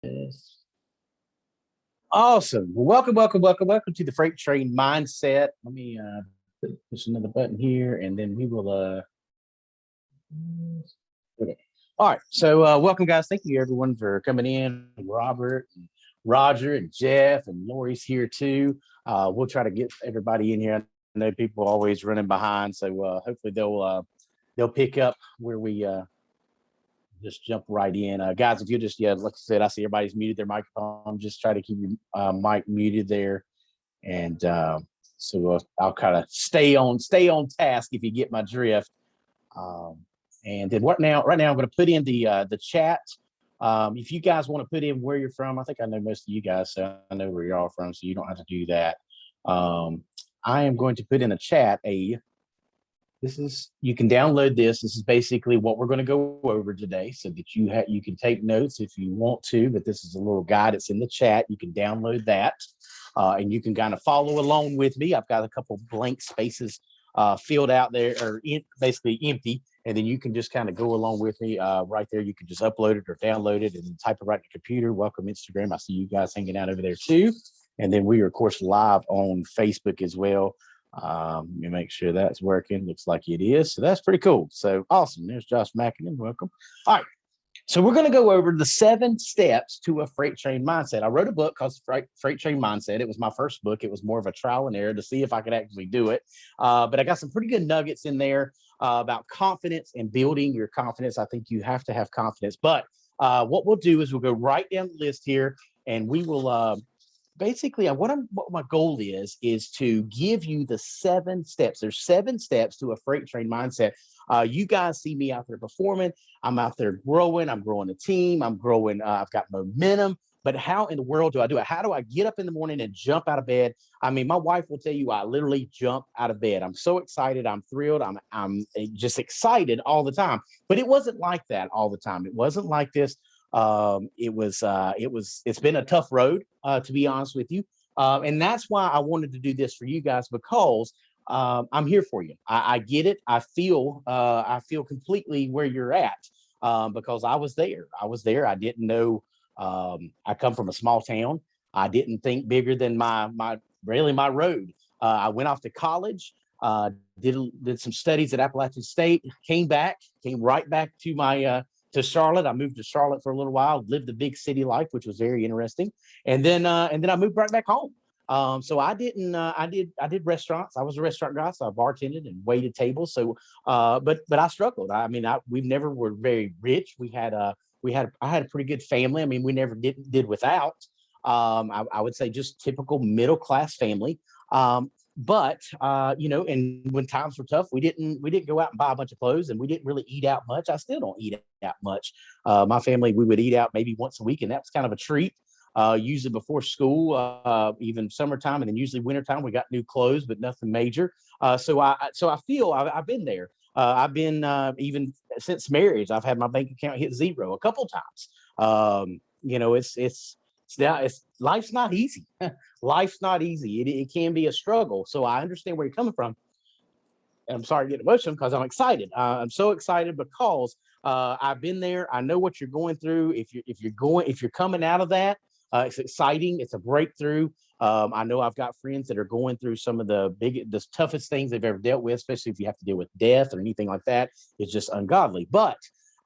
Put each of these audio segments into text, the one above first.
Yes. Awesome. Well, welcome to the Freight Train Mindset. Let me push another button here, and then we will. Okay. All right. So, welcome, guys. Thank you, everyone, for coming in. Robert, and Roger, and Jeff, and Lori's here too. We'll try to get everybody in here. I know people are always running behind, so hopefully they'll pick up where we just jump right in. Guys, if you just, yeah, like I said, I see everybody's muted their microphone. Just try to keep your mic muted there. And so I'll kind of stay on task if you get my drift. And then right now I'm going to put in the chat. If you guys want to put in where you're from, I think I know most of you guys, so I know where you're all from, so you don't have to do that. I am going to put in a chat you can download this. This is basically what we're going to go over today, so that you can take notes if you want to, but this is a little guide. It's in the chat. You can download that, and you can kind of follow along with me. I've got a couple blank spaces filled out there, or basically empty, and then you can just kind of go along with me right there. You can just upload it or download it and type it right in your computer. Welcome, Instagram. I see you guys hanging out over there too. And then we are, of course, live on Facebook as well. Let me make sure that's working. Looks like it is. So that's pretty cool. So awesome. There's Josh Mackinnon. Welcome. All right. So we're going to go over the 7 steps to a freight train mindset. I wrote a book called Freight Train Mindset. It was my first book. It was more of a trial and error to see if I could actually do it. But I got some pretty good nuggets in there about confidence and building your confidence. I think you have to have confidence. But what we'll do is we'll go right down the list here, and we will basically, what my goal is to give you the 7 steps. There's 7 steps to a freight train mindset. You guys see me out there performing. I'm out there growing. I'm growing a team. I'm growing. I've got momentum. But how in the world do I do it? How do I get up in the morning and jump out of bed? I mean, my wife will tell you I literally jump out of bed. I'm so excited. I'm thrilled. I'm just excited all the time. But it wasn't like that all the time. It wasn't like this. It's been a tough road, to be honest with you. And that's why I wanted to do this for you guys, because I'm here for you. I get it. I feel completely where you're at, because I was there. I didn't know. I come from a small town. I didn't think bigger than my road. I went off to college, did some studies at Appalachian State, came right back to my to Charlotte. I moved to Charlotte for a little while, lived the big city life, which was very interesting. And then I moved right back home. So I did restaurants. I was a restaurant guy, so I bartended and waited tables. So, but I struggled. I mean, we never were very rich. I had a pretty good family. I mean, we never did without. I would say just typical middle class family. But and when times were tough, we didn't go out and buy a bunch of clothes, and we didn't really eat out much. I still don't eat out much. My family, we would eat out maybe once a week, and that's kind of a treat. Usually before school, even summertime, and then usually wintertime, we got new clothes, but nothing major. So I feel I've been there. I've been even since marriage, I've had my bank account hit zero a couple times. It's life's not easy. Life's not easy. It can be a struggle. So I understand where you're coming from. And I'm sorry to get emotional because I'm excited. I'm so excited because I've been there. I know what you're going through. If you're coming out of that, it's exciting. It's a breakthrough. I know I've got friends that are going through some of the toughest things they've ever dealt with, especially if you have to deal with death or anything like that. It's just ungodly. But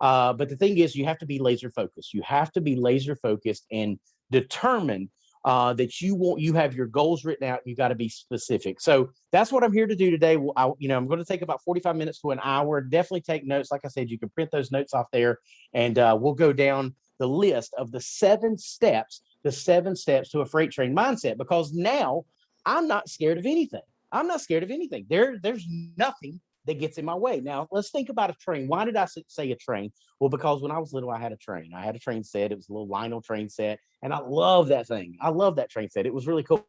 the thing is, you have to be laser focused. You have to be laser focused and determined that you have your goals written out. You got to be specific. So that's what I'm here to do today. I'm going to take about 45 minutes to an hour. Definitely take notes. Like I said, you can print those notes off there, and we'll go down the list of the 7 steps to a freight train mindset, because now I'm not scared of anything. I'm not scared of anything. There's nothing that gets in my way. Now, let's think about a train. Why did I say a train? Well, because when I was little, I had a train. I had a train set. It was a little Lionel train set, and I love that thing. I love that train set. It was really cool.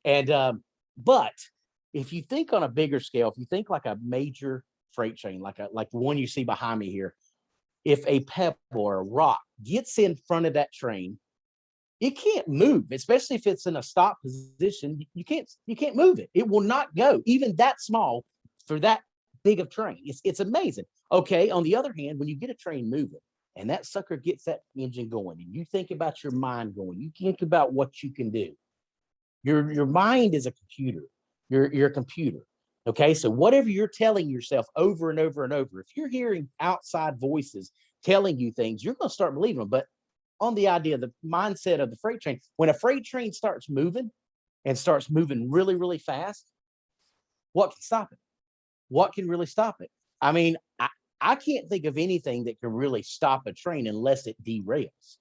And but if you think on a bigger scale, if you think like a major freight train, like the one you see behind me here, if a pebble or a rock gets in front of that train, it can't move, especially if it's in a stop position. You can't move it. It will not go, even that small, for that big of train. It's amazing. Okay. On the other hand, when you get a train moving and that sucker gets that engine going, and you think about your mind going, you think about what you can do. Your mind is a computer. Your computer. Okay, so whatever you're telling yourself over and over and over, if you're hearing outside voices telling you things, you're going to start believing them. But on the idea, the mindset of the freight train, when a freight train starts moving and starts moving really, really fast, what can stop it? What can really stop it? I mean, I can't think of anything that can really stop a train unless it derails.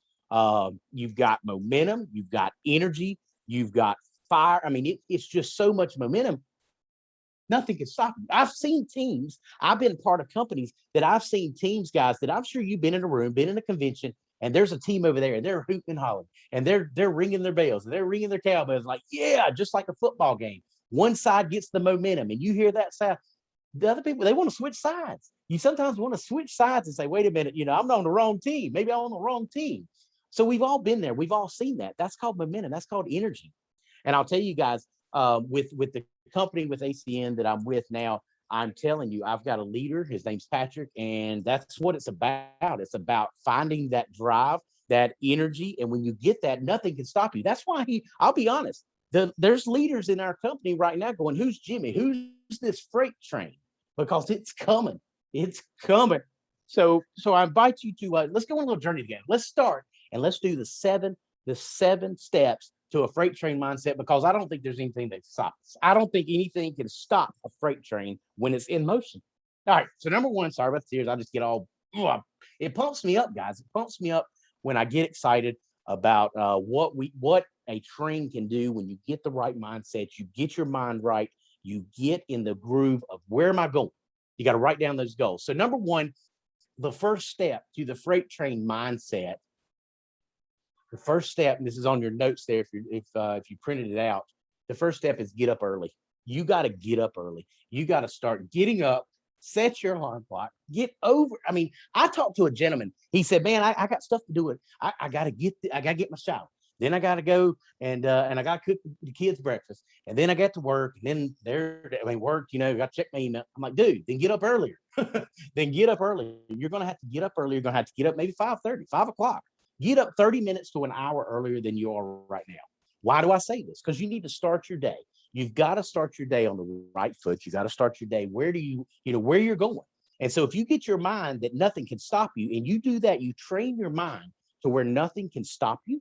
You've got momentum, you've got energy, you've got fire. I mean, it's just so much momentum. Nothing can stop you. I've seen teams, I've been part of companies that I've seen teams, guys, that I'm sure you've been in a room, been in a convention, and there's a team over there, and they're hooting and hollering, and they're ringing their bells, and they're ringing their cowbells, like, yeah, just like a football game. One side gets the momentum, and you hear that sound. The other people, they want to switch sides. You sometimes want to switch sides and say, wait a minute, I'm on the wrong team. Maybe I'm on the wrong team. So we've all been there. We've all seen that. That's called momentum. That's called energy. And I'll tell you guys, with the company with ACN that I'm with now, I'm telling you, I've got a leader. His name's Patrick, and that's what it's about. It's about finding that drive, that energy, and when you get that, nothing can stop you. That's why I'll be honest. There's leaders in our company right now going, "Who's Jimmy? Who's this freight train?" Because it's coming. It's coming. So I invite you to let's go on a little journey together. Let's start and let's do the seven steps to a freight train mindset, because I don't think there's anything that stops. I don't think anything can stop a freight train when it's in motion. All right. So number one, sorry about the tears. I just get all, it pumps me up, guys. It pumps me up when I get excited about what a train can do when you get the right mindset, you get your mind right, you get in the groove of where am I going? You got to write down those goals. So number one, the first step to the freight train mindset, the first step, and this is on your notes there if you printed it out, the first step is get up early. You got to get up early. You got to start getting up, set your alarm clock, get over. I mean, I talked to a gentleman. He said, man, I got stuff to do. I got to get my shower. Then I got to go and I got to cook the kids breakfast. And then I got to work. And then work, got to check my email. I'm like, dude, then get up earlier. Then get up early. You're going to have to get up early. You're going to have to get up maybe 5:30, 5 o'clock. Get up 30 minutes to an hour earlier than you are right now. Why do I say this? Because you need to start your day. You've got to start your day on the right foot. You got to start your day. Where you're going. And so if you get your mind that nothing can stop you, and you do that, you train your mind to where nothing can stop you,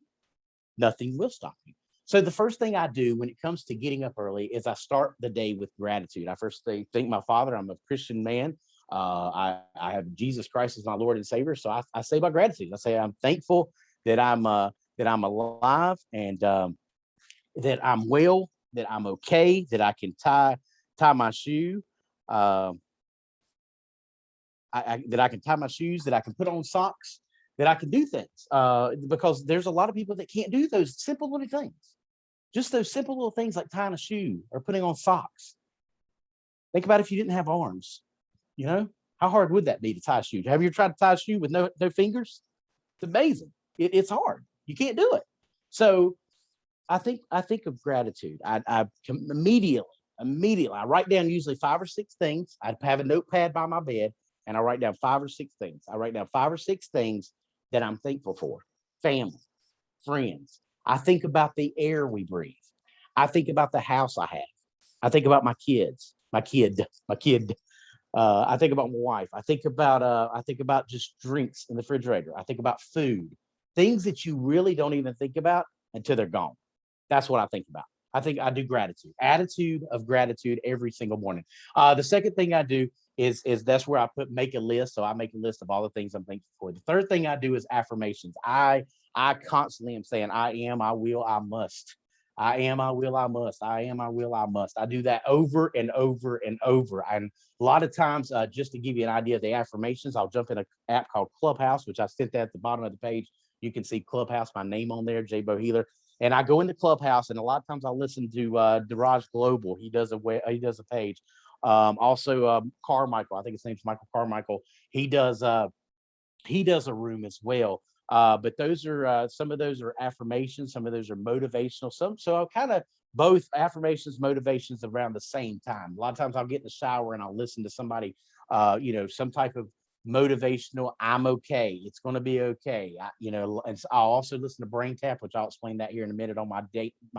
nothing will stop you. So the first thing I do when it comes to getting up early is I start the day with gratitude. I first thank my Father. I'm a Christian man. I have Jesus Christ as my Lord and Savior. So I say my gratitude. I say I'm thankful that I'm alive, and that I'm well, that I'm okay, that I can tie my shoe, that I can tie my shoes, that I can put on socks, that I can do things. Because there's a lot of people that can't do those simple little things. Just those simple little things like tying a shoe or putting on socks. Think about if you didn't have arms. How hard would that be to tie a shoe? Have you tried to tie a shoe with no fingers? It's amazing. It's hard. You can't do it. So I think of gratitude. I immediately I write down usually 5 or 6 things. I have a notepad by my bed, and I write down 5 or 6 things. I write down 5 or 6 things that I'm thankful for. Family, friends. I think about the air we breathe. I think about the house I have. I think about my kids, my kid. I think about my wife. I think about just drinks in the refrigerator. I think about food, things that you really don't even think about until they're gone. That's what I think about. I think I do gratitude, attitude of gratitude every single morning. The second thing I do is that's where I make a list. So I make a list of all the things I'm thankful for. The third thing I do is affirmations. I constantly am saying, I am, I will, I must. I am, I will, I must. I am, I will, I must. I do that over and over and over. And a lot of times, just to give you an idea of the affirmations, I'll jump in an app called Clubhouse, which I sent that at the bottom of the page. You can see Clubhouse, my name on there, J Bo Healer. And I go into Clubhouse, and a lot of times I'll listen to Daraj Global. He does a page. Also, Carmichael. I think his name's Michael Carmichael. He does a room as well. But those are some of those are affirmations, some of those are motivational. So I'll kind of both affirmations, motivations around the same time. A lot of times I'll get in the shower and I'll listen to somebody, some type of motivational, I'm okay, it's going to be okay. And so I'll also listen to Brain Tap, which I'll explain that here in a minute on my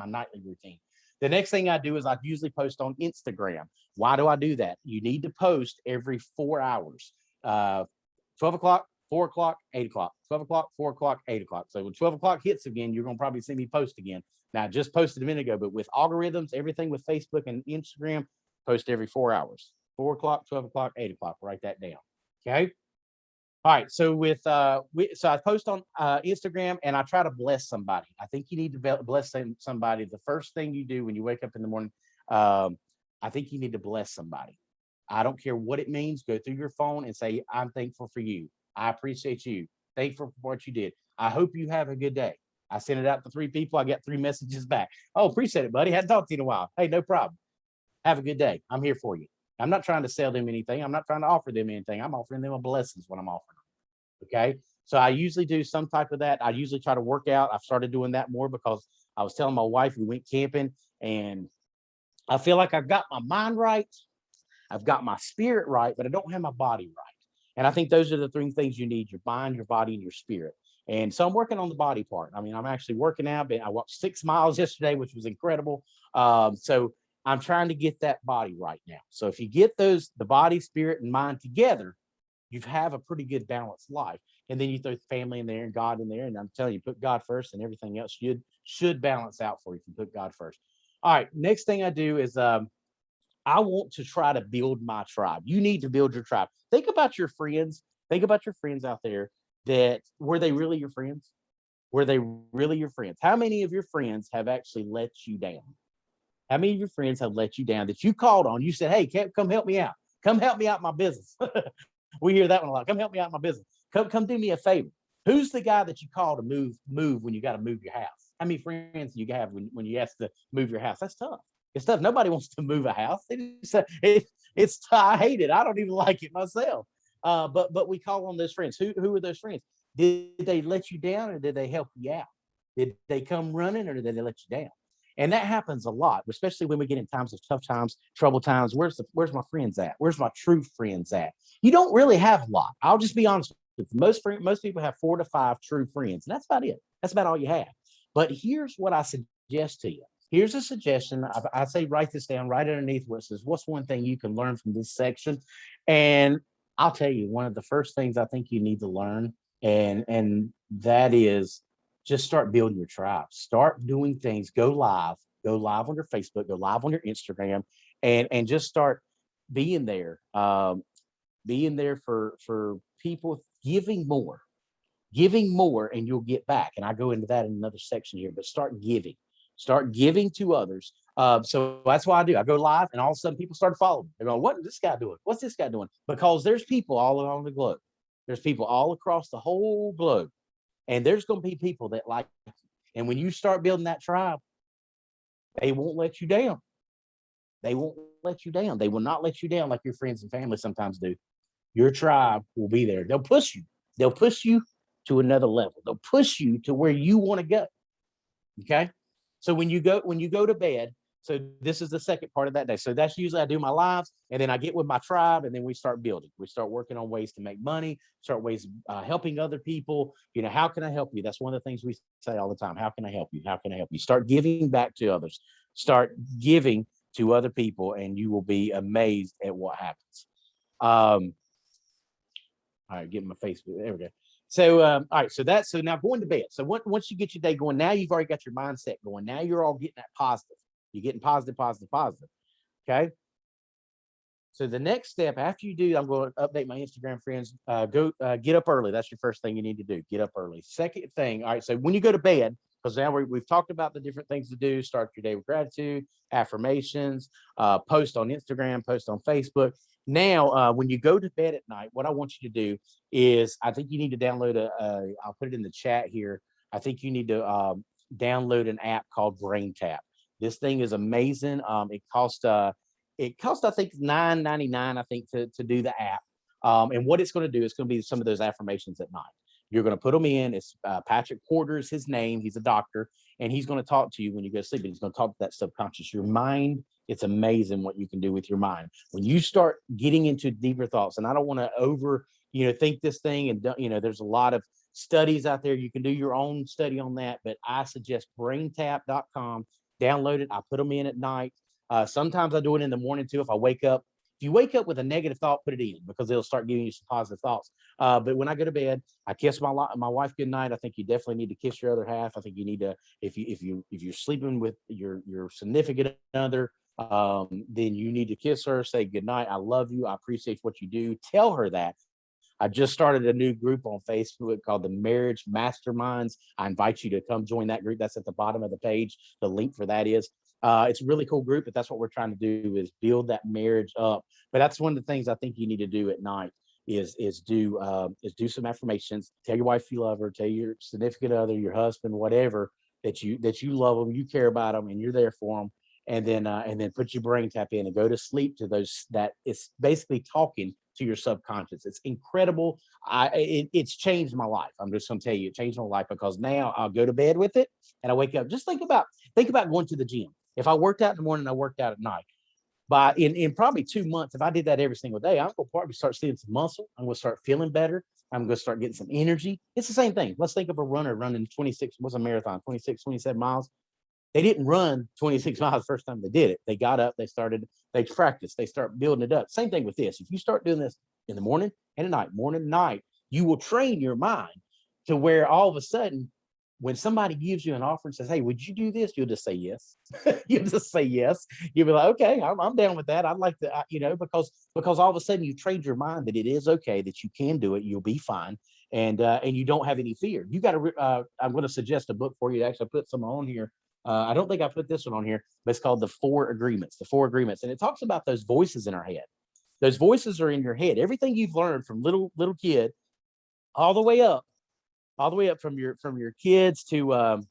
nightly routine. The next thing I do is I usually post on Instagram. Why do I do that? You need to post every 4 hours. 12 o'clock, 4 o'clock, 8 o'clock, 12 o'clock, 4 o'clock, 8 o'clock. So when 12 o'clock hits again, you're going to probably see me post again. Now, I just posted a minute ago, but with algorithms, everything with Facebook and Instagram, post every 4 hours. 4 o'clock, 12 o'clock, 8 o'clock. Write that down. Okay. All right. So so I post on Instagram and I try to bless somebody. I think you need to bless somebody. The first thing you do when you wake up in the morning, I think you need to bless somebody. I don't care what it means. Go through your phone and say, I'm thankful for you. I appreciate you. Thankful for what you did. I hope you have a good day. I sent it out to 3 people. I got 3 messages back. Oh, appreciate it, buddy. Hadn't talked to you in a while. Hey, no problem. Have a good day. I'm here for you. I'm not trying to sell them anything. I'm not trying to offer them anything. I'm offering them a blessing is what I'm offering them. Okay. So I usually do some type of that. I usually try to work out. I've started doing that more because I was telling my wife we went camping and I feel like I've got my mind right. I've got my spirit right, but I don't have my body right. And I think those are the 3 things you need: your mind, your body, and your spirit. And so I'm working on the body part. I mean, I'm actually working out. I walked 6 miles yesterday, which was incredible. So I'm trying to get that body right now. So if you get the body, spirit, and mind together, you have a pretty good balanced life. And then you throw family in there and God in there. And I'm telling you, put God first and everything else should balance out for you if you put God first. All right. Next thing I do is I want to try to build my tribe. You need to build your tribe. Think about your friends. Think about your friends out there that were they really your friends? Were they really your friends? How many of your friends have actually let you down? How many of your friends have let you down that you called on? You said, hey, come help me out. Come help me out in my business. We hear that one a lot. Come help me out in my business. Come do me a favor. Who's the guy that you call to move when you got to move your house? How many friends do you have when you ask to move your house? That's tough. It's tough. Nobody wants to move a house. I hate it. I don't even like it myself. But we call on those friends. Who are those friends? Did they let you down or did they help you out? Did they come running or did they let you down? And that happens a lot, especially when we get in times of tough times, trouble times. Where's my friends at? Where's my true friends at? You don't really have a lot. I'll just be honest with you. Most people have 4 to 5 true friends, and that's about it. That's about all you have. But here's what I suggest to you. Here's a suggestion. I say write this down right underneath where it says, what's one thing you can learn from this section? And I'll tell you, one of the first things I think you need to learn, and that is just start building your tribe. Start doing things. Go live on your Facebook, go live on your Instagram, and just start being there. Being there for people, giving more, and you'll get back. And I go into that in another section here, but start giving to others. So that's what I do. I go live and all of a sudden people start following me. They're going, what is this guy doing? What's this guy doing? Because there's people all along the globe. There's people all across the whole globe. And there's going to be people that like you. And when you start building that tribe, they won't let you down. They won't let you down. They will not let you down like your friends and family sometimes do. Your tribe will be there. They'll push you. They'll push you to another level. They'll push you to where you want to go. Okay. So when you go to bed, so this is the second part of that day. So that's usually I do my lives and then I get with my tribe and then we start building. We start working on ways to make money, start ways helping other people. How can I help you? That's one of the things we say all the time. How can I help you? How can I help you? Start giving back to others. Start giving to other people and you will be amazed at what happens. All right, get my Facebook. There we go. So, all right. So now going to bed. So once you get your day going, now you've already got your mindset going. Now you're all getting that positive. You're getting positive. Okay. So the next step after you do, I'm going to update my Instagram friends. Go get up early. That's your first thing you need to do. Get up early. Second thing. All right. So when you go to bed, because now we've talked about the different things to do. Start your day with gratitude, affirmations, post on Instagram, post on Facebook. Now, when you go to bed at night, what I want you to do is I think you need to download I'll put it in the chat here. I think you need to download an app called Brain Tap. This thing is amazing. It costs I think $9.99, I think, to do the app. And what it's going to do, it's going to be some of those affirmations at night. You're going to put them in. It's Patrick Porter's his name. He's a doctor, and he's going to talk to you when you go to sleep. He's going to talk to that subconscious. Your mind, it's amazing what you can do with your mind. When you start getting into deeper thoughts, and I don't want to think this thing and don't, there's a lot of studies out there. You can do your own study on that, but I suggest braintap.com. Download it. I put them in at night. Sometimes I do it in the morning too. If I wake up, if you wake up with a negative thought, put it in because it'll start giving you some positive thoughts. But when I go to bed, I kiss my wife good night. I think you definitely need to kiss your other half. I think you need to, if you're sleeping with your significant other, then you need to kiss her, say good night. I love you. I appreciate what you do. Tell her that. I just started a new group on Facebook called the Marriage Masterminds. I invite you to come join that group. That's at the bottom of the page. The link for that is. It's a really cool group, but that's what we're trying to do is build that marriage up. But that's one of the things I think you need to do at night is do some affirmations. Tell your wife you love her. Tell your significant other, your husband, whatever, that you love them, you care about them, and you're there for them. And then put your brain tap in and go to sleep to those. That it's basically talking to your subconscious. It's incredible. It's changed my life. I'm just gonna tell you, it changed my life because now I'll go to bed with it and I wake up. Just think about going to the gym. If I worked out in the morning, I worked out at night. But in probably 2 months, if I did that every single day, I'm gonna probably start seeing some muscle. I'm gonna start feeling better. I'm gonna start getting some energy. It's the same thing. Let's think of a runner running 26, what's a marathon? 26, 27 miles. They didn't run 26 miles the first time they did it. They got up, they practiced, they start building it up. Same thing with this. If you start doing this in the morning and at night, morning and night, you will train your mind to where all of a sudden, when somebody gives you an offer and says, hey, would you do this? You'll just say yes. You'll just say yes. You'll be like, okay, I'm down with that. I'd like to, because all of a sudden you trained your mind that it is okay, that you can do it. You'll be fine. And you don't have any fear. You got to, I'm going to suggest a book for you to actually put some on here. I don't think I put this one on here, but it's called The Four Agreements. And it talks about those voices in our head. Those voices are in your head. Everything you've learned from little kid all the way up from your kids to,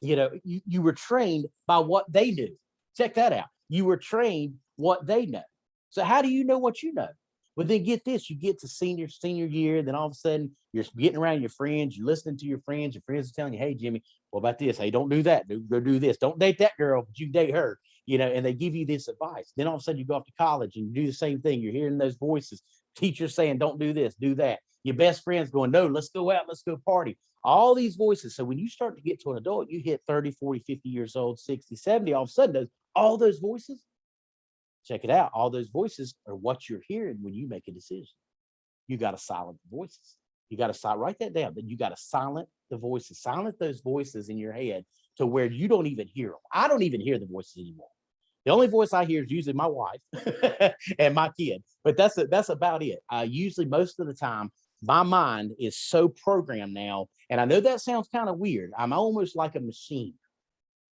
you were trained by what they knew. Check that out. You were trained what they know. So how do you know what you know? Well, then get this, you get to senior year, then all of a sudden you're getting around your friends, you're listening to your friends are telling you, hey, Jimmy, what about this? Hey, don't do that. Go do this. Don't date that girl, but you date her, and they give you this advice. Then all of a sudden you go off to college and you do the same thing. You're hearing those voices, teachers saying, don't do this, do that. Your best friend's going, no, let's go out, let's go party. All these voices. So when you start to get to an adult, you hit 30, 40, 50 years old, 60, 70, all of a sudden, all those voices, check it out. All those voices are what you're hearing when you make a decision. You got to silence the voices. You got to write that down. Then you got to silence the voices, silence those voices in your head to where you don't even hear them. I don't even hear the voices anymore. The only voice I hear is usually my wife and my kid, but that's about it. Usually most of the time, my mind is so programmed now. And I know that sounds kind of weird. I'm almost like a machine.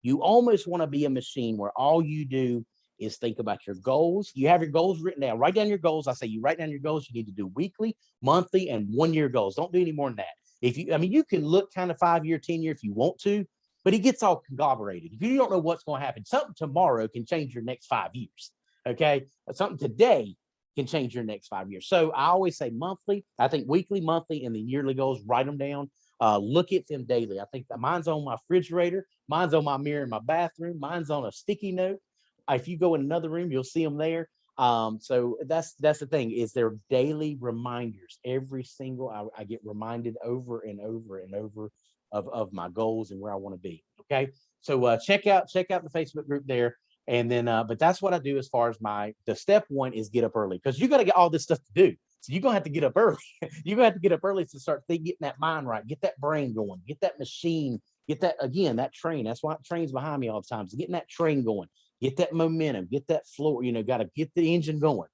You almost want to be a machine where all you do is think about your goals. You have your goals written down. Write down your goals. I say you write down your goals. You need to do weekly, monthly, and 1 year goals. Don't do any more than that. You can look kind of 5 year, 10 year if you want to, but it gets all conglomerated. If you don't know what's going to happen, something tomorrow can change your next 5 years. Okay. Something today can change your next 5 years. So I always say monthly. I think weekly, monthly, and the yearly goals, write them down. Look at them daily. I think that mine's on my refrigerator. Mine's on my mirror in my bathroom. Mine's on a sticky note. If you go in another room, you'll see them there. So that's the thing is they're daily reminders. Every single, I get reminded over and over and over of my goals and where I want to be. Okay. So check out the Facebook group there. And then, but that's what I do as far as the step one is get up early because you got to get all this stuff to do. So you're going to have to get up early. You're going to have to get up early to start getting that mind right, get that brain going, get that machine, get that, again, that train. That's why it trains behind me all the time. So getting that train going, get that momentum, get that floor, got to get the engine going.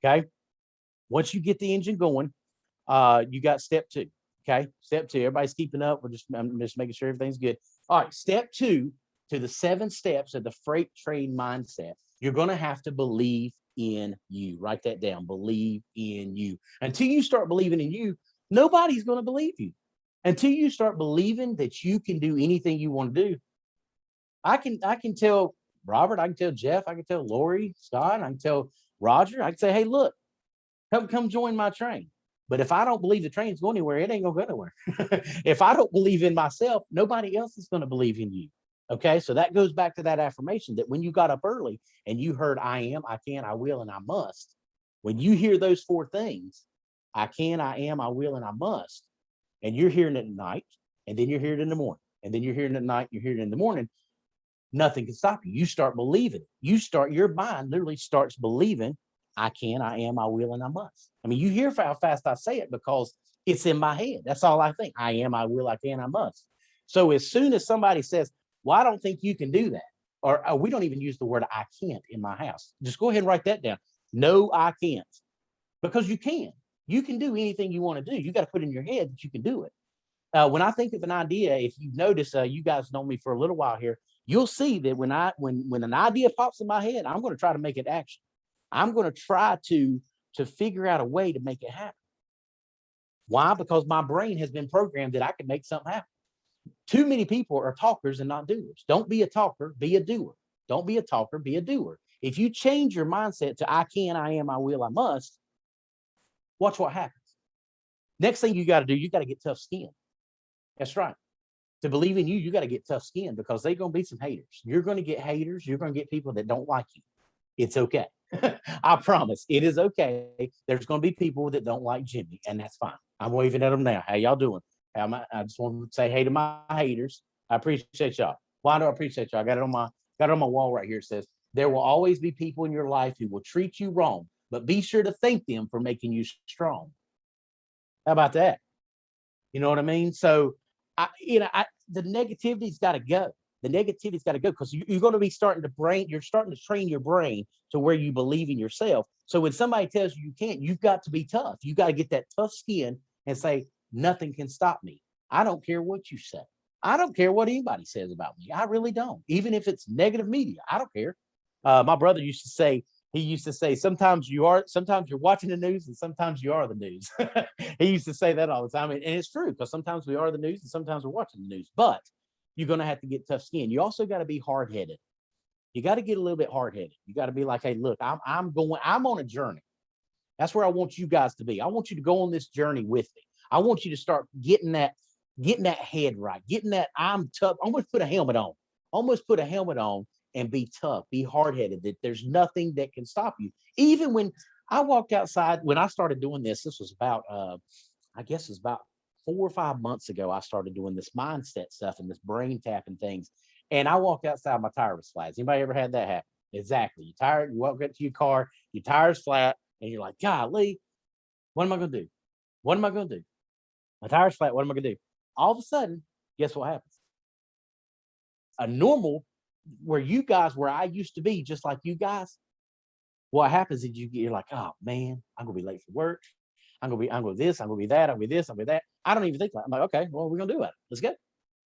Okay. Once you get the engine going, you got step two. Okay. Step two, everybody's keeping up. I'm just making sure everything's good. All right. Step two to the 7 steps of the freight train mindset. You're going to have to believe in you. Write that down. Believe in you. Until you start believing in you, nobody's going to believe you. Until you start believing that you can do anything you want to do. I can tell Robert, I can tell Jeff, I can tell Lori, Scott, I can tell Roger, I can say, hey, look, come join my train. But if I don't believe the train's going anywhere, it ain't gonna go nowhere. If I don't believe in myself, nobody else is going to believe in you. Okay, so that goes back to that affirmation that when you got up early and you heard I am, I can, I will, and I must, when you hear those 4 things, I can, I am, I will, and I must. And you're hearing it at night, and then you're hearing it in the morning, and then you're hearing it at night, you're hearing it in the morning. Nothing can stop you. You start believing it. Your mind literally starts believing, I can, I am, I will, and I must. I mean, you hear how fast I say it because it's in my head. That's all I think. I am, I will, I can, I must. So as soon as somebody says, well, I don't think you can do that, or we don't even use the word I can't in my house. Just go ahead and write that down. No, I can't. Because you can. You can do anything you want to do. You got to put in your head that you can do it. When I think of an idea, if you notice, you guys know me for a little while here, you'll see that when an idea pops in my head, I'm going to try to make it action. I'm going to try to figure out a way to make it happen. Why? Because my brain has been programmed that I can make something happen. Too many people are talkers and not doers. Don't be a talker, be a doer. Don't be a talker, be a doer. If you change your mindset to I can, I am, I will, I must, watch what happens. Next thing you got to do, you got to get tough skin. That's right. To believe in you, you got to get tough skin because they're going to be some haters. You're going to get haters. You're going to get people that don't like you. It's okay. I promise. It is okay. There's going to be people that don't like Jimmy, and that's fine. I'm waving at them now. How y'all doing? I just want to say hey to my haters. I appreciate y'all. Why do I appreciate y'all? I got it on my wall right here. It says, there will always be people in your life who will treat you wrong, but be sure to thank them for making you strong. How about that? You know what I mean? So, the negativity's got to go. The negativity's got to go because you're going to be you're starting to train your brain to where you believe in yourself. So when somebody tells you can't, you've got to be tough. You got to get that tough skin and say, nothing can stop me. I don't care what you say. I don't care what anybody says about me. I really don't. Even if it's negative media, I don't care. My brother used to say, sometimes you're watching the news and sometimes you are the news. He used to say that all the time. And it's true because sometimes we are the news and sometimes we're watching the news. But you're going to have to get tough skin. You also got to be hard-headed. You got to get a little bit hard-headed. You got to be like, hey, look, I'm on a journey. That's where I want you guys to be. I want you to go on this journey with me. I want you to start getting that head right, getting that I'm tough. Almost put a helmet on and be tough, be hard-headed, that there's nothing that can stop you. Even when I walked outside, when I started doing this was about, I guess it was about 4 or 5 months ago, I started doing this mindset stuff and this brain tapping things. And I walked outside, my tire was flat. Has anybody ever had that happen? Exactly. You're tired, you walk up to your car, your tire's flat, and you're like, golly, what am I going to do? What am I going to do? My tire's flat, what am I going to do? All of a sudden, guess what happens? A normal, where I used to be, just like you guys, what happens is you're like, oh man, I'm gonna be late for work. I'm gonna be this, I'm gonna be that, I'm gonna be this, I'm gonna be that. I don't even think like I'm like, okay, well, we're gonna do it. Let's go.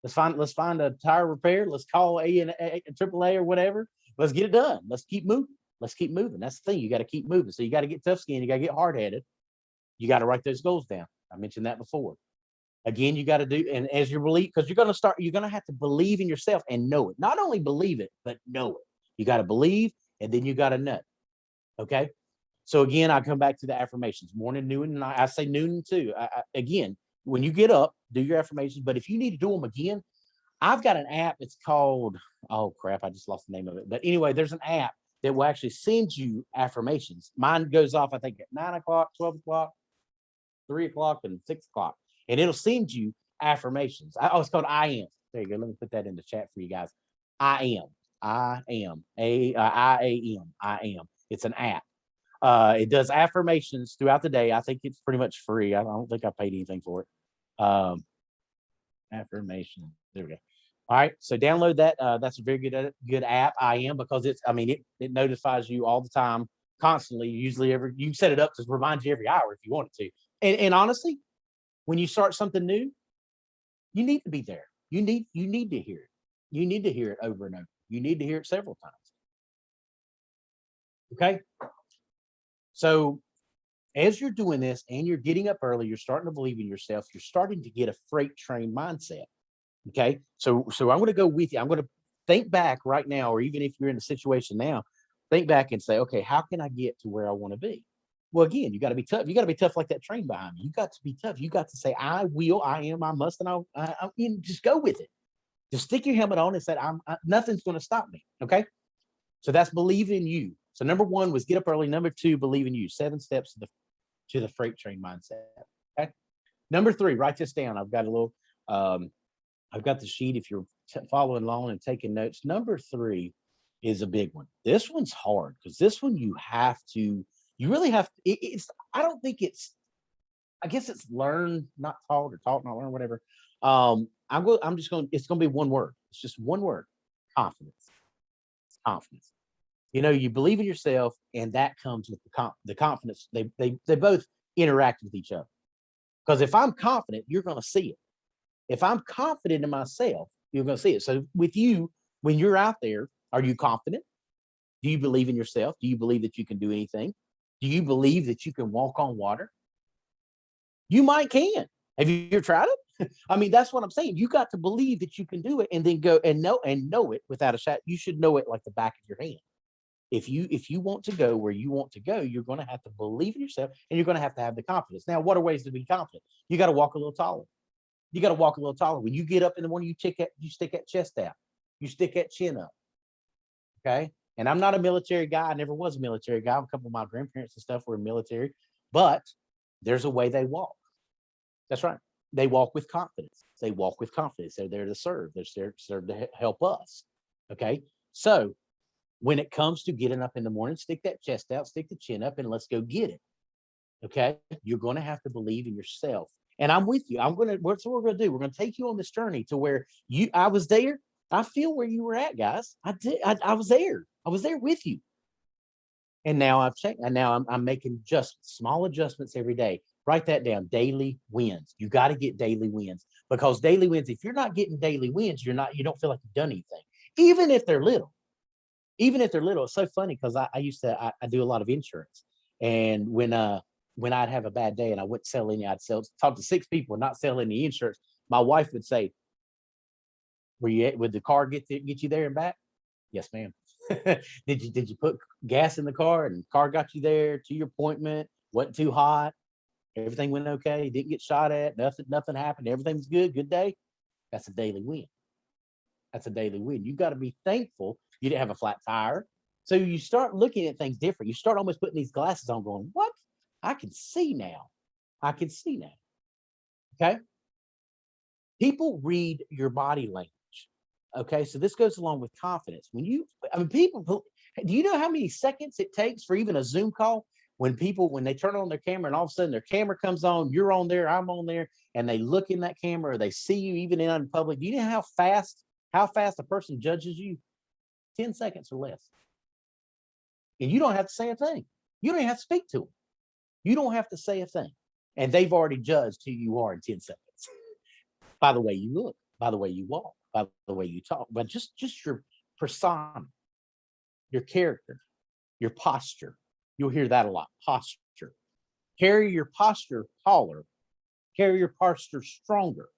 Let's find a tire repair. Let's call AAA or whatever. Let's get it done. Let's keep moving. Let's keep moving. That's the thing. You got to keep moving. So you got to get tough skin. You got to get hard headed. You got to write those goals down. I mentioned that before. Again, you got to do, and as you believe, because you're going to have to believe in yourself and know it. Not only believe it, but know it. You got to believe, and then you got to know. Okay. So again, I come back to the affirmations, morning, noon, and night. I say noon too. Again, when you get up, do your affirmations. But if you need to do them again, I've got an app. It's called, oh crap, I just lost the name of it. But anyway, there's an app that will actually send you affirmations. Mine goes off, I think, at 9 o'clock, 12 o'clock, 3 o'clock, and 6 o'clock. And it'll send you affirmations. It's called I am. There you go. Let me put that in the chat for you guys. I am. It's an app. It does affirmations throughout the day. I think it's pretty much free. I don't think I paid anything for it. Affirmation. There we go. All right. So download that. That's a very good app. I am, because it notifies you all the time, constantly. Usually you can set it up to remind you every hour if you want it to. And honestly, when you start something new, you need to be there. You need to hear it. You need to hear it over and over. You need to hear it several times. Okay. So as you're doing this and you're getting up early, you're starting to believe in yourself. You're starting to get a freight train mindset. Okay. So I'm going to go with you. I'm going to think back right now, or even if you're in a situation now, think back and say, okay, how can I get to where I want to be? Well, again, you got to be tough. You got to be tough like that train behind me. You got to be tough. You got to say, I will, I am, I must, and I just go with it. Just stick your helmet on and say, nothing's going to stop me. Okay. So that's believe in you. So number 1 was get up early. Number 2, believe in you. 7 steps to the to the freight train mindset. Okay. Number 3, write this down. I've got a little, I've got the sheet if you're following along and taking notes. Number 3 is a big one. This one's hard because this one you really have, I don't think I guess it's learned, not taught, or taught, not learned, whatever. I'm just going, it's going to be one word. It's just one word: confidence. Confidence. You believe in yourself, and that comes with the confidence. They both interact with each other. Because if I'm confident, you're going to see it. If I'm confident in myself, you're going to see it. So with you, when you're out there, are you confident? Do you believe in yourself? Do you believe that you can do anything? Do you believe that you can walk on water? You might can. Have you ever tried it? I mean, that's what I'm saying. You got to believe that you can do it, and then go and know it without a shadow. You should know it like the back of your hand. If you want to go where you want to go, you're going to have to believe in yourself, and you're going to have the confidence. Now, what are ways to be confident? You got to walk a little taller. You got to walk a little taller. When you get up in the morning, you stick that chest out. You stick that chin up. Okay. And I'm not a military guy. I never was a military guy. A couple of my grandparents and stuff were military, but there's a way they walk. That's right. They walk with confidence. They walk with confidence. They're there to serve. They're there to serve to help us. Okay. So when it comes to getting up in the morning, stick that chest out, stick the chin up, and let's go get it. Okay. You're going to have to believe in yourself. And I'm with you. What's what we're going to do? We're going to take you on this journey to where I was there. I feel where you were at, guys. I did. I was there. I was there with you. And now I've changed. And now I'm making just small adjustments every day. Write that down. Daily wins. You got to get daily wins, because daily wins, if you're not getting daily wins, you don't feel like you've done anything, even if they're little. Even if they're little. It's so funny because I used to do a lot of insurance. And when I'd have a bad day and I wouldn't sell any, talk to 6 people and not sell any insurance. My wife would say, would the car get you there and back? Yes, ma'am. Did you put gas in the car and the car got you there to your appointment? Wasn't too hot. Everything went okay. Didn't get shot at. Nothing happened. Everything was good. Good day. That's a daily win. That's a daily win. You got to be thankful you didn't have a flat tire. So you start looking at things different. You start almost putting these glasses on, going, what? I can see now. I can see now. Okay. People read your body language. Okay. So this goes along with confidence. People, do you know how many seconds it takes for even a Zoom call? When they turn on their camera and all of a sudden their camera comes on, you're on there, I'm on there, and they look in that camera, or they see you even in public. Do you know how fast a person judges you? 10 seconds or less. And you don't have to say a thing. You don't even have to speak to them. You don't have to say a thing. And they've already judged who you are in 10 seconds. By the way you look, by the way you walk, by the way you talk, but just your persona, your character, your posture. You'll hear that a lot. Posture. Carry your posture taller. Carry your posture stronger.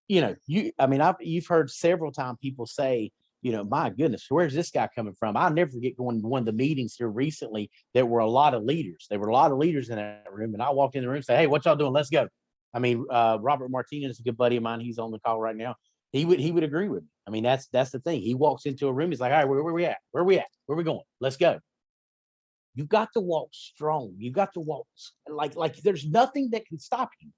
You've heard several times people say, my goodness, where's this guy coming from? I'll never forget going to one of the meetings here recently. There were a lot of leaders. There were a lot of leaders in that room. And I walked in the room and said, hey, what y'all doing? Let's go. Robert Martinez is a good buddy of mine. He's on the call right now. He would agree with me. That's the thing. He walks into a room. He's like, all right, where we at? Where we at? Where we going? Let's go. You got to walk strong. You got to walk like there's nothing that can stop you.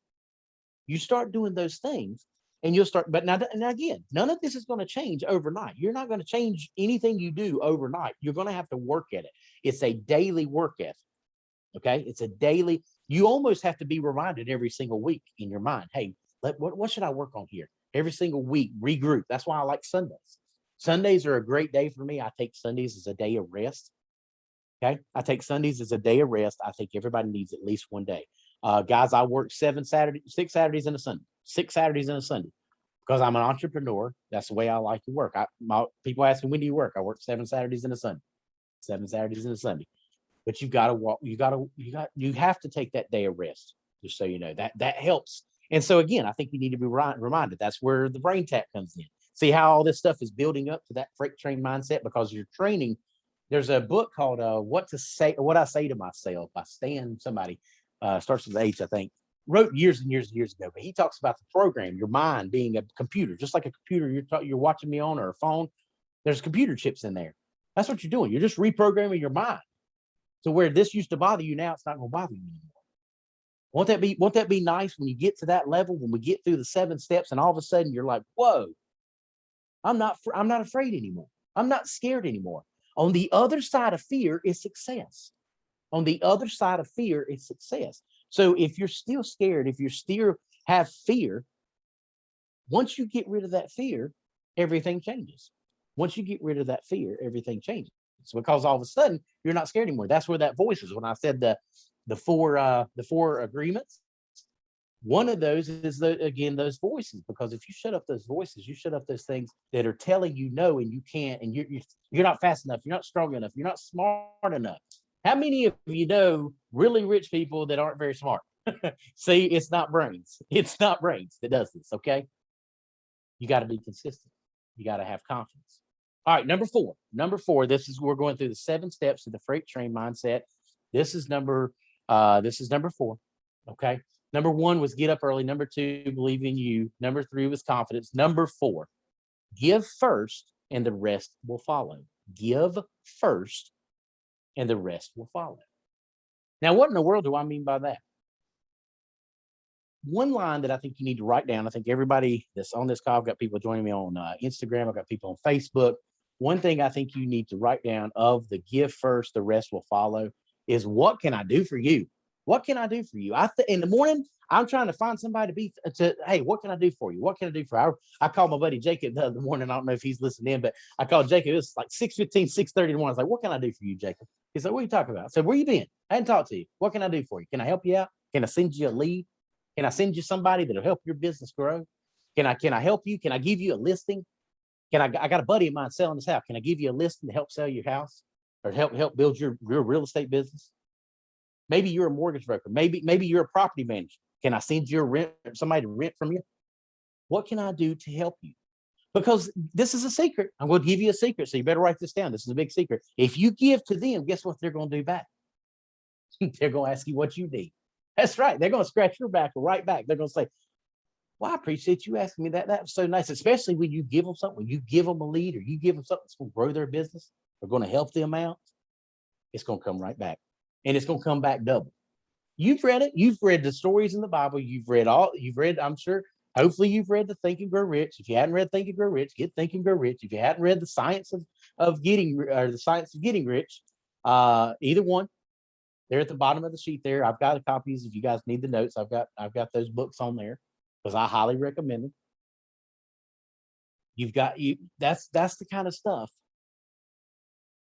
You start doing those things and you'll start. But now again, none of this is going to change overnight. You're not going to change anything you do overnight. You're going to have to work at it. It's a daily work ethic. Okay. It's a daily, you almost have to be reminded every single week in your mind. Hey, what should I work on here? Every single week, regroup. That's why I like Sundays. Sundays are a great day for me. I take Sundays as a day of rest. Okay. I take Sundays as a day of rest. I think everybody needs at least one day. Guys, I work 6 Saturdays and a Sunday, 6 Saturdays and a Sunday, because I'm an entrepreneur. That's the way I like to work. People ask me, when do you work? I work 7 Saturdays and a Sunday, 7 Saturdays and a Sunday. But you've got to walk. You have to take that day of rest, just so you know that helps. And so again, I think you need to be reminded. That's where the brain tap comes in. See how all this stuff is building up to that freight train mindset, because you're training. There's a book called What I Say to Myself by Stan somebody, starts with H, I think, wrote years and years and years ago. But he talks about the program, your mind being a computer, just like a computer you're watching me on, or a phone. There's computer chips in there. That's what you're doing. You're just reprogramming your mind. to where this used to bother you, now it's not going to bother you anymore. Won't that be nice when you get to that level, when we get through the 7 steps and all of a sudden you're like, whoa, I'm not afraid anymore. I'm not scared anymore. On the other side of fear is success. On the other side of fear is success. So if you're still scared, if you still have fear, once you get rid of that fear, everything changes. Once you get rid of that fear, everything changes. Because all of a sudden you're not scared anymore. That's where that voice is. When I said the 4 agreements, one of those is again those voices. Because if you shut up those voices, you shut up those things that are telling you no, and you can't, and you're not fast enough, you're not strong enough, you're not smart enough. How many of you know really rich people that aren't very smart? See, it's not brains. It's not brains that does this. Okay, you got to be consistent. You got to have confidence. All right, number 4. This is, we're going through the 7 steps of the freight train mindset. This is number 4. Okay. Number 1 was get up early. Number 2, believe in you. Number 3 was confidence. Number 4, give first and the rest will follow. Give first and the rest will follow. Now, what in the world do I mean by that? One line that I think you need to write down. I think everybody that's on this call, I've got people joining me on Instagram. I've got people on Facebook. One thing I think you need to write down of the give first, the rest will follow is, what can I do for you? What can I do for you? In the morning, I'm trying to find somebody hey, what can I do for you? What can I do for you? I called my buddy Jacob the other morning. I don't know if he's listening in, but I called Jacob. It was like 6:15, 6:30 in the morning. I was like, what can I do for you, Jacob? He's like, what are you talking about? I said, where you been? I hadn't talked to you. What can I do for you? Can I help you out? Can I send you a lead? Can I send you somebody that'll help your business grow? Can I help you? Can I give you a listing? I got a buddy of mine selling his house. Can I give you a listing to help sell your house or help build your real estate business? Maybe you're a mortgage broker. Maybe you're a property manager. Can I send you somebody to rent from you? What can I do to help you? Because this is a secret. I'm going to give you a secret. So you better write this down. This is a big secret. If you give to them, guess what they're going to do back? They're going to ask you what you need. That's right. They're going to scratch your back right back. They're going to say, well, I appreciate you asking me that. That was so nice, especially when you give them something, when you give them a lead or you give them something that's going to grow their business or going to help them out. It's going to come right back. And it's going to come back double. You've read it. You've read the stories in the Bible. I'm sure, hopefully you've read the Think and Grow Rich. If you hadn't read Think and Grow Rich, get Think and Grow Rich. If you hadn't read the Science of Getting Rich, either one, they're at the bottom of the sheet there. I've got copies. If you guys need the notes, I've got those books on there because I highly recommend them. That's the kind of stuff.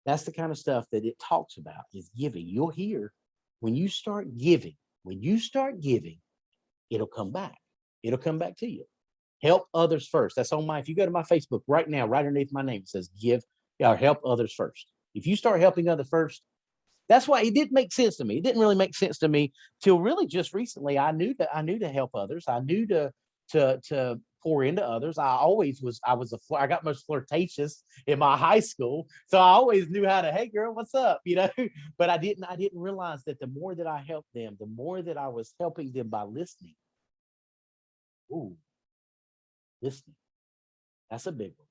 That's the kind of stuff that it talks about is giving. You'll hear when you start giving, it'll come back. It'll come back to you. Help others first. That's on if you go to my Facebook right now, right underneath my name, it says give or help others first. If you start helping others first, that's why it didn't make sense to me. It didn't really make sense to me till really just recently. I knew to help others. I knew to pour into others. I got most flirtatious in my high school. So I always knew how to, hey girl, what's up? But I didn't realize that the more that I helped them, the more that I was helping them by listening. Ooh, listening. That's a big one.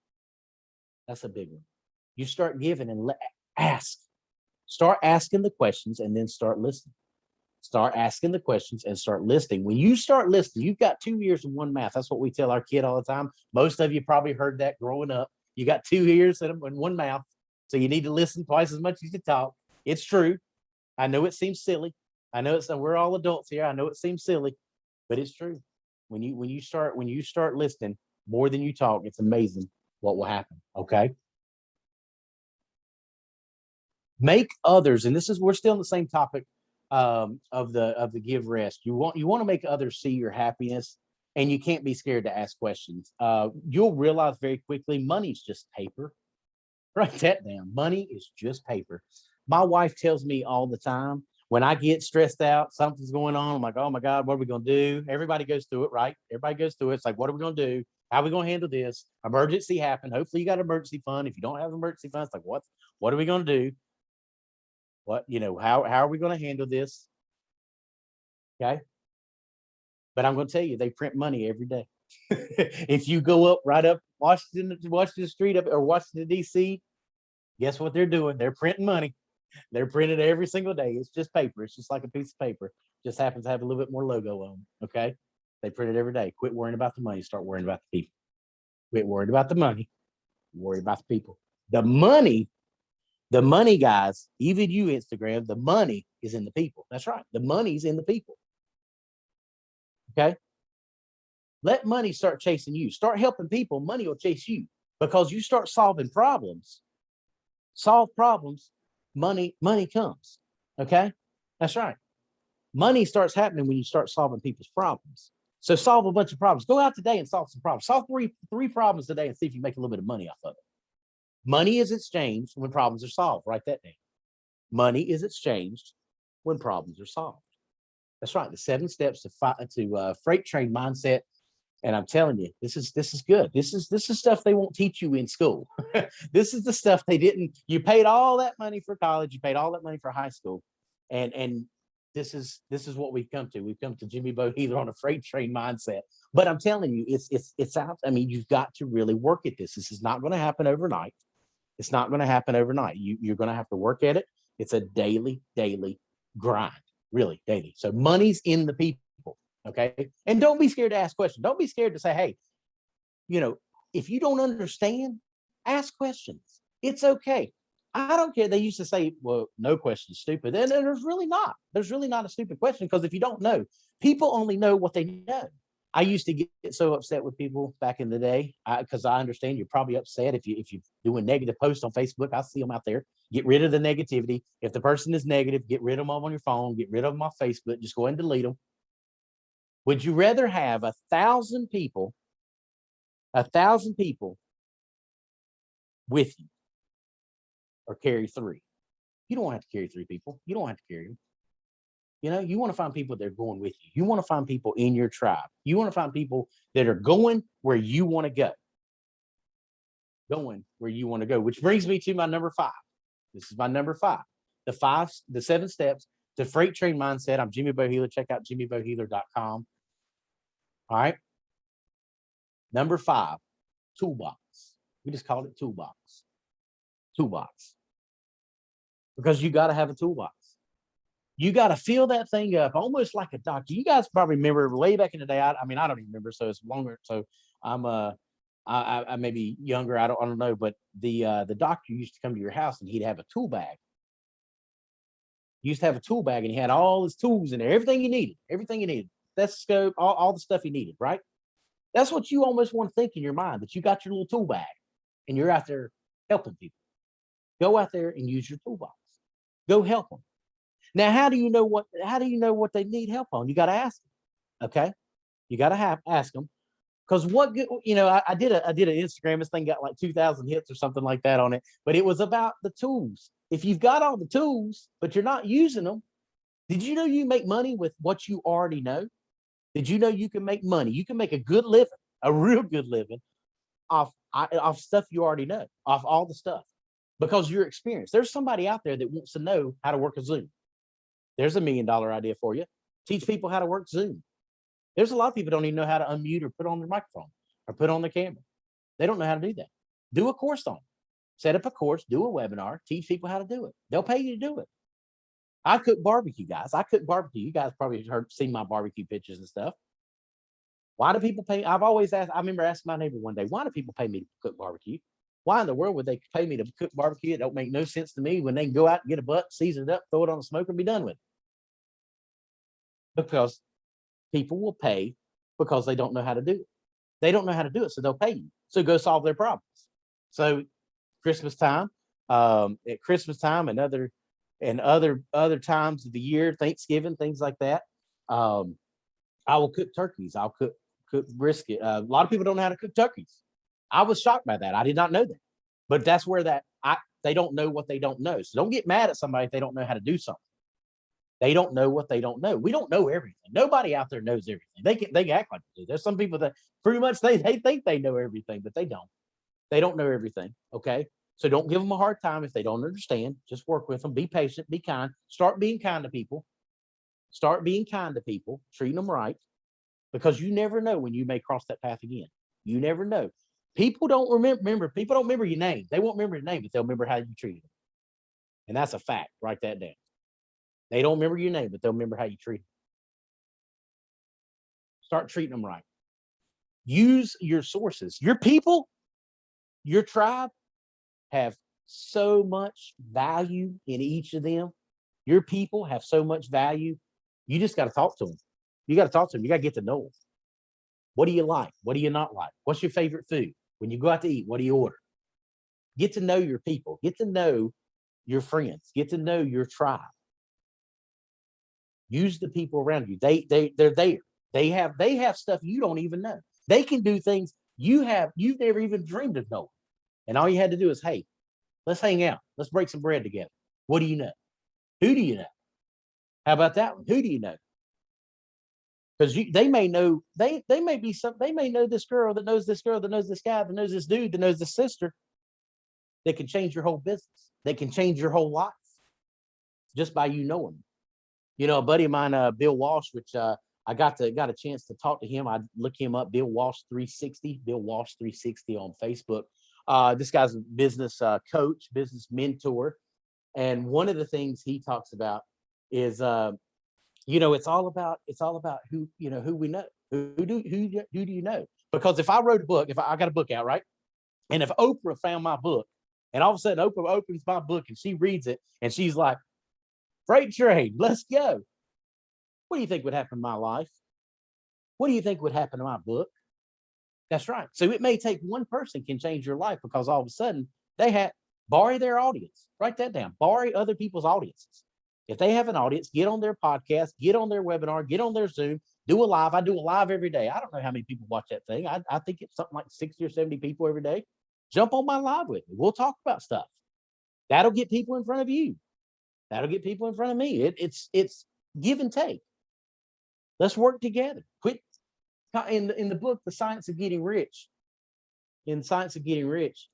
That's a big one. You start giving and ask. Start asking the questions and then start listening. Start asking the questions and start listening. When you start listening, you've got 2 ears and 1 mouth. That's what we tell our kid all the time. Most of you probably heard that growing up. You got 2 ears and 1 mouth. So you need to listen twice as much as you talk. It's true. I know it seems silly. I know we're all adults here. I know it seems silly, but it's true. When you start listening more than you talk, it's amazing what will happen. Okay. Make others, and we're still on the same topic of the give rest. You want to make others see your happiness, and you can't be scared to ask questions. You'll realize very quickly money's just paper. Write that down. Money is just paper. My wife tells me all the time when I get stressed out, something's going on. I'm like, oh my God, what are we gonna do? Everybody goes through it, right? Everybody goes through it. It's like, what are we gonna do? How are we gonna handle this? Emergency happened. Hopefully you got an emergency fund. If you don't have an emergency fund, it's like, what are we gonna do? How are we going to handle this? Okay. But I'm going to tell you, they print money every day. If you go right up Washington Street or Washington, D.C., guess what they're doing? They're printing money. They're printed every single day. It's just paper. It's just like a piece of paper. Just happens to have a little bit more logo on it. Okay. They print it every day. Quit worrying about the money. Start worrying about the people. Quit worrying about the money. Worry about the people. The money, guys, even you, Instagram, the money is in the people. That's right. The money's in the people. Okay. Let money start chasing you. Start helping people. Money will chase you because you start solving problems. Solve problems. Money comes. Okay. That's right. Money starts happening when you start solving people's problems. So solve a bunch of problems. Go out today and solve some problems. Solve three problems today and see if you make a little bit of money off of it. Money is exchanged when problems are solved. Write that down. Money is exchanged when problems are solved. That's right. The 7 steps to freight train mindset. And I'm telling you, this is good. This is stuff they won't teach you in school. This is the stuff they didn't. You paid all that money for college. You paid all that money for high school, and this is what we've come to. We've come to Jimmy Bo Healer on a freight train mindset. But I'm telling you, it's out. I mean, you've got to really work at this. This is not going to happen overnight. It's not going to happen overnight. You're going to have to work at it. It's a daily grind, really daily. So money's in the people. Okay. And don't be scared to ask questions. Don't be scared to say, hey, if you don't understand, ask questions. It's okay. I don't care. They used to say, well, no question is stupid. And there's really not. There's really not a stupid question because if you don't know, people only know what they know. I used to get so upset with people back in the day because I understand you're probably upset if you're doing negative posts on Facebook. I see them out there. Get rid of the negativity. If the person is negative, get rid of them on your phone. Get rid of them on Facebook. Just go ahead and delete them. Would you rather have 1,000 people with you or carry 3? You don't have to carry 3 people. You don't have to carry them. You want to find people that are going with you. You want to find people in your tribe. You want to find people that are going where you want to go. Going where you want to go, which brings me to my number 5. This is my number 5. The 7 steps to freight train mindset. I'm Jimmy Bo Healer. Check out jimmybohealer.com. All right. Number 5, toolbox. We just called it toolbox. Toolbox. Because you got to have a toolbox. You got to fill that thing up almost like a doctor. You guys probably remember way back in the day. I mean, I don't even remember, so it's longer. So I may be younger. I don't know. But the doctor used to come to your house and he'd have a tool bag. He used to have a tool bag and he had all his tools in there, everything you needed. Stethoscope, all the stuff you needed, right? That's what you almost want to think in your mind, that you got your little tool bag and you're out there helping people. Go out there and use your toolbox. Go help them. Now, how do you know what they need help on? You got to ask them. Okay. You got to ask them. Because I did an Instagram. This thing got like 2,000 hits or something like that on it, but it was about the tools. If you've got all the tools, but you're not using them, did you know you make money with what you already know? Did you know you can make money? You can make a good living, a real good living off stuff you already know, off all the stuff, because you're experienced. There's somebody out there that wants to know how to work a Zoom. There's $1 million idea for you. Teach people how to work Zoom. There's a lot of people don't even know how to unmute or put on their microphone or put on the camera. They don't know how to do that. Do a course on it. Set up a course, do a webinar, teach people how to do it. They'll pay you to do it. I cook barbecue, guys. I cook barbecue. You guys probably seen my barbecue pictures and stuff. Why do people pay? I've always asked. I remember asking my neighbor one day, why do people pay me to cook barbecue? Why in the world would they pay me to cook barbecue? It don't make no sense to me when they can go out and get a butt, season it up, throw it on the smoker, and be done with it. Because people will pay because they don't know how to do it. They don't know how to do it, so they'll pay you. So go solve their problems. So Christmas time, at Christmas time and other times of the year, Thanksgiving, things like that. I will cook turkeys. I'll cook brisket. A lot of people don't know how to cook turkeys. I was shocked by that. I did not know that. But that's where they don't know what they don't know. So don't get mad at somebody if they don't know how to do something. They don't know what they don't know. We don't know everything. Nobody out there knows everything. They act like they do. There's some people that pretty much they think they know everything, but they don't. They don't know everything. Okay. So don't give them a hard time if they don't understand. Just work with them. Be patient. Be kind. Start being kind to people. Start being kind to people. Treating them right. Because you never know when you may cross that path again. You never know. People don't remember. People don't remember your name. They won't remember your name, but they'll remember how you treated them. And that's a fact. Write that down. They don't remember your name, but they'll remember how you treat them. Start treating them right. Use your sources. Your people, your tribe have so much value in each of them. Your people have so much value. You just got to talk to them. You got to talk to them. You got to get to know them. What do you like? What do you not like? What's your favorite food? When you go out to eat, what do you order? Get to know your people. Get to know your friends. Get to know your tribe. Use the people around you. They're there. They have stuff you don't even know. They can do things you've never even dreamed of knowing. And all you had to do is, hey, let's hang out. Let's break some bread together. What do you know? Who do you know? How about that one? Who do you know? Because they may know, they may know this girl that knows this girl that knows this guy that knows this dude that knows this sister that can change your whole business. They can change your whole life just by you knowing them. You know, a buddy of mine, Bill Walsh, which I got a chance to talk to him. I look him up, Bill Walsh 360 on Facebook. This guy's a business coach, business mentor. And one of the things he talks about is, it's all about who, who we know, who do you know? Because if I wrote a book, if I got a book out, right? And if Oprah found my book and all of a sudden Oprah opens my book and she reads it and she's like, freight train, let's go. What do you think would happen in my life? What do you think would happen to my book? That's right. So it may take one person can change your life because all of a sudden borrow their audience. Write that down. Borrow other people's audiences. If they have an audience, get on their podcast, get on their webinar, get on their Zoom, do a live. I do a live every day. I don't know how many people watch that thing. I think it's something like 60 or 70 people every day. Jump on my live with me. We'll talk about stuff. That'll get people in front of you. That'll get people in front of me. It's give and take. Let's work together. Quit in the book, The Science of Getting Rich. In Science of Getting Rich,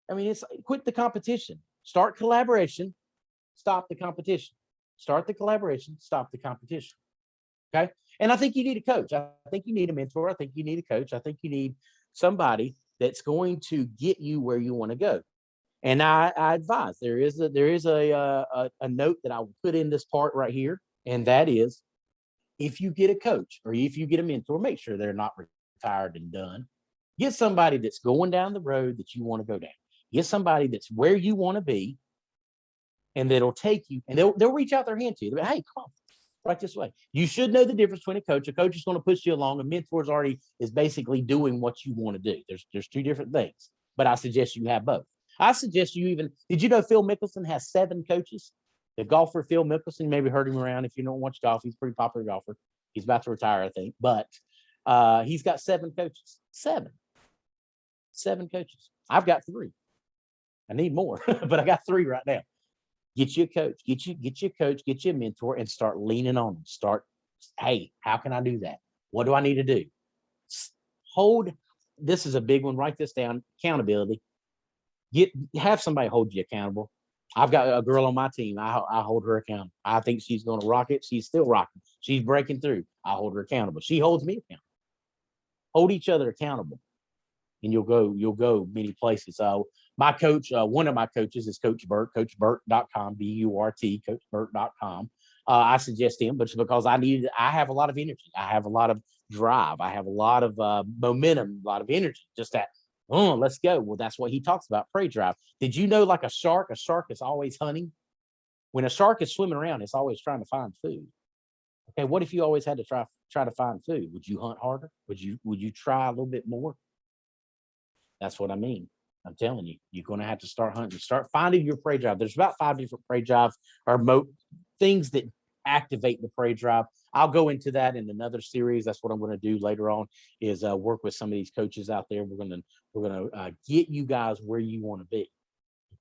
I mean, it's quit the competition. Start collaboration. Stop the competition. Start the collaboration. Stop the competition. Okay. And I think you need a coach. I think you need a mentor. I think you need a coach. I think you need somebody that's going to get you where you want to go. And I advise there is a note that I will put in this part right here, and that is, if you get a coach or if you get a mentor, make sure they're not retired and done. Get somebody that's going down the road that you want to go down. Get somebody that's where you want to be, and that'll take you, and they'll reach out their hand to you. They'll be, hey, come on, right this way. You should know the difference between a coach. A coach is going to push you along. A mentor is basically doing what you want to do. There's two different things, but I suggest you have both. I suggest did you know Phil Mickelson has 7 coaches? The golfer Phil Mickelson, you maybe heard him around. If you don't watch golf, he's a pretty popular golfer. He's about to retire, I think, but he's got 7 coaches. 7 coaches. I've got 3. I need more, but I got 3 right now. Get you a coach, get you a coach, get you a mentor, and start leaning on them. Hey, how can I do that? What do I need to do? This is a big one. Write this down. Accountability. Have somebody hold you accountable. I've got a girl on my team. I hold her accountable. I think she's going to rock it. She's still rocking. She's breaking through. I hold her accountable. She holds me accountable. Hold each other accountable, and you'll go many places. My coach, one of my coaches is Coach Burt, coachburt.com, BURT, coachburt.com. I suggest him, but it's because I have a lot of energy. I have a lot of drive. I have a lot of momentum, a lot of energy. Just that, let's go. Well, that's what he talks about, prey drive. Did you know, like a shark is always hunting? When a shark is swimming around, it's always trying to find food. Okay, what if you always had to try to find food? Would you hunt harder? Would you try a little bit more? That's what I mean. I'm telling you, you're going to have to start hunting, start finding your prey drive. There's about 5 different prey drives or things that activate the prey drive. I'll go into that in another series. That's what I'm going to do later on is work with some of these coaches out there. We're going to get you guys where you want to be.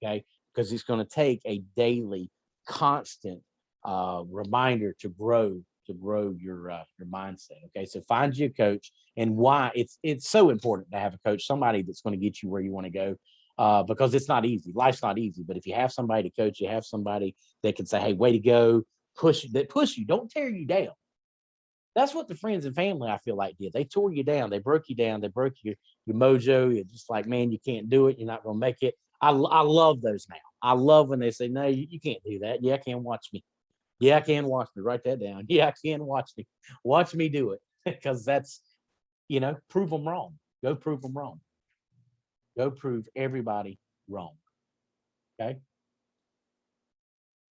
Okay. Because it's going to take a daily constant reminder to grow your mindset. Okay. So find you a coach, and why it's so important to have a coach, somebody that's going to get you where you want to go, because it's not easy. Life's not easy, but if you have somebody to coach, you have somebody that can say, hey, way to go, push you, don't tear you down. That's what the friends and family, I feel like, did. They tore you down. They broke you down. They broke your mojo. You're just like, man, you can't do it. You're not going to make it. I love those now. I love when they say, no, you can't do that. Yeah, I can, watch me. Yeah, I can, watch me. Write that down. Yeah, I can, watch me. Watch me do it. Because that's, prove them wrong. Go prove them wrong. Go prove everybody wrong. Okay.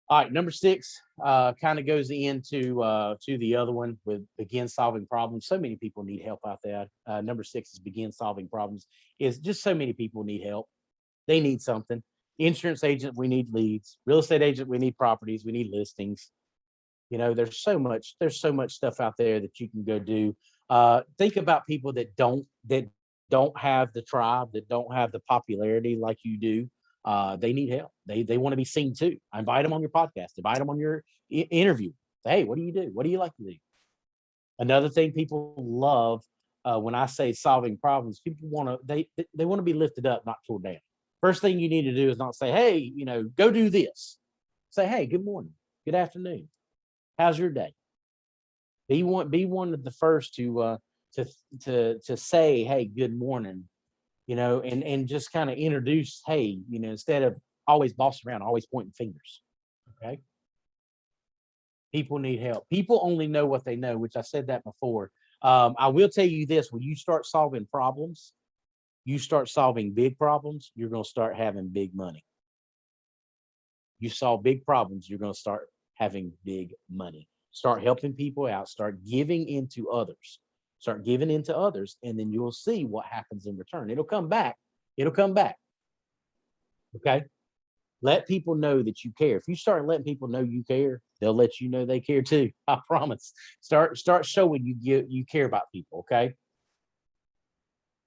All right, number 6 kind of goes into to the other one with begin solving problems. So many people need help out there. Number 6 is begin solving problems. Is just so many people need help. They need something. Insurance agent, we need leads. Real estate agent, we need properties. We need listings. There's so much stuff out there that you can go do. Think about people that don't have the tribe, that don't have the popularity like you do. They need help. They want to be seen too. I invite them on your podcast. Invite them on your interview. Say, hey, what do you do? What do you like to do? Another thing people love when I say solving problems, people want to they want to be lifted up, not torn down. First thing you need to do is not say, hey, go do this. Say, hey, good morning, good afternoon. How's your day? Be one of the first to to say, hey, good morning, and just kind of introduce, hey, instead of always bossing around, always pointing fingers. Okay. People need help. People only know what they know, which I said that before. I will tell you this: when you start solving problems, you start solving big problems, you're going to start having big money. You solve big problems, you're going to start having big money. Start helping people out, start giving into others. Start giving into others, and then you'll see what happens in return. It'll come back. It'll come back. Okay. Let people know that you care. If you start letting people know you care, they'll let you know they care too. I promise. Start showing you care about people. Okay.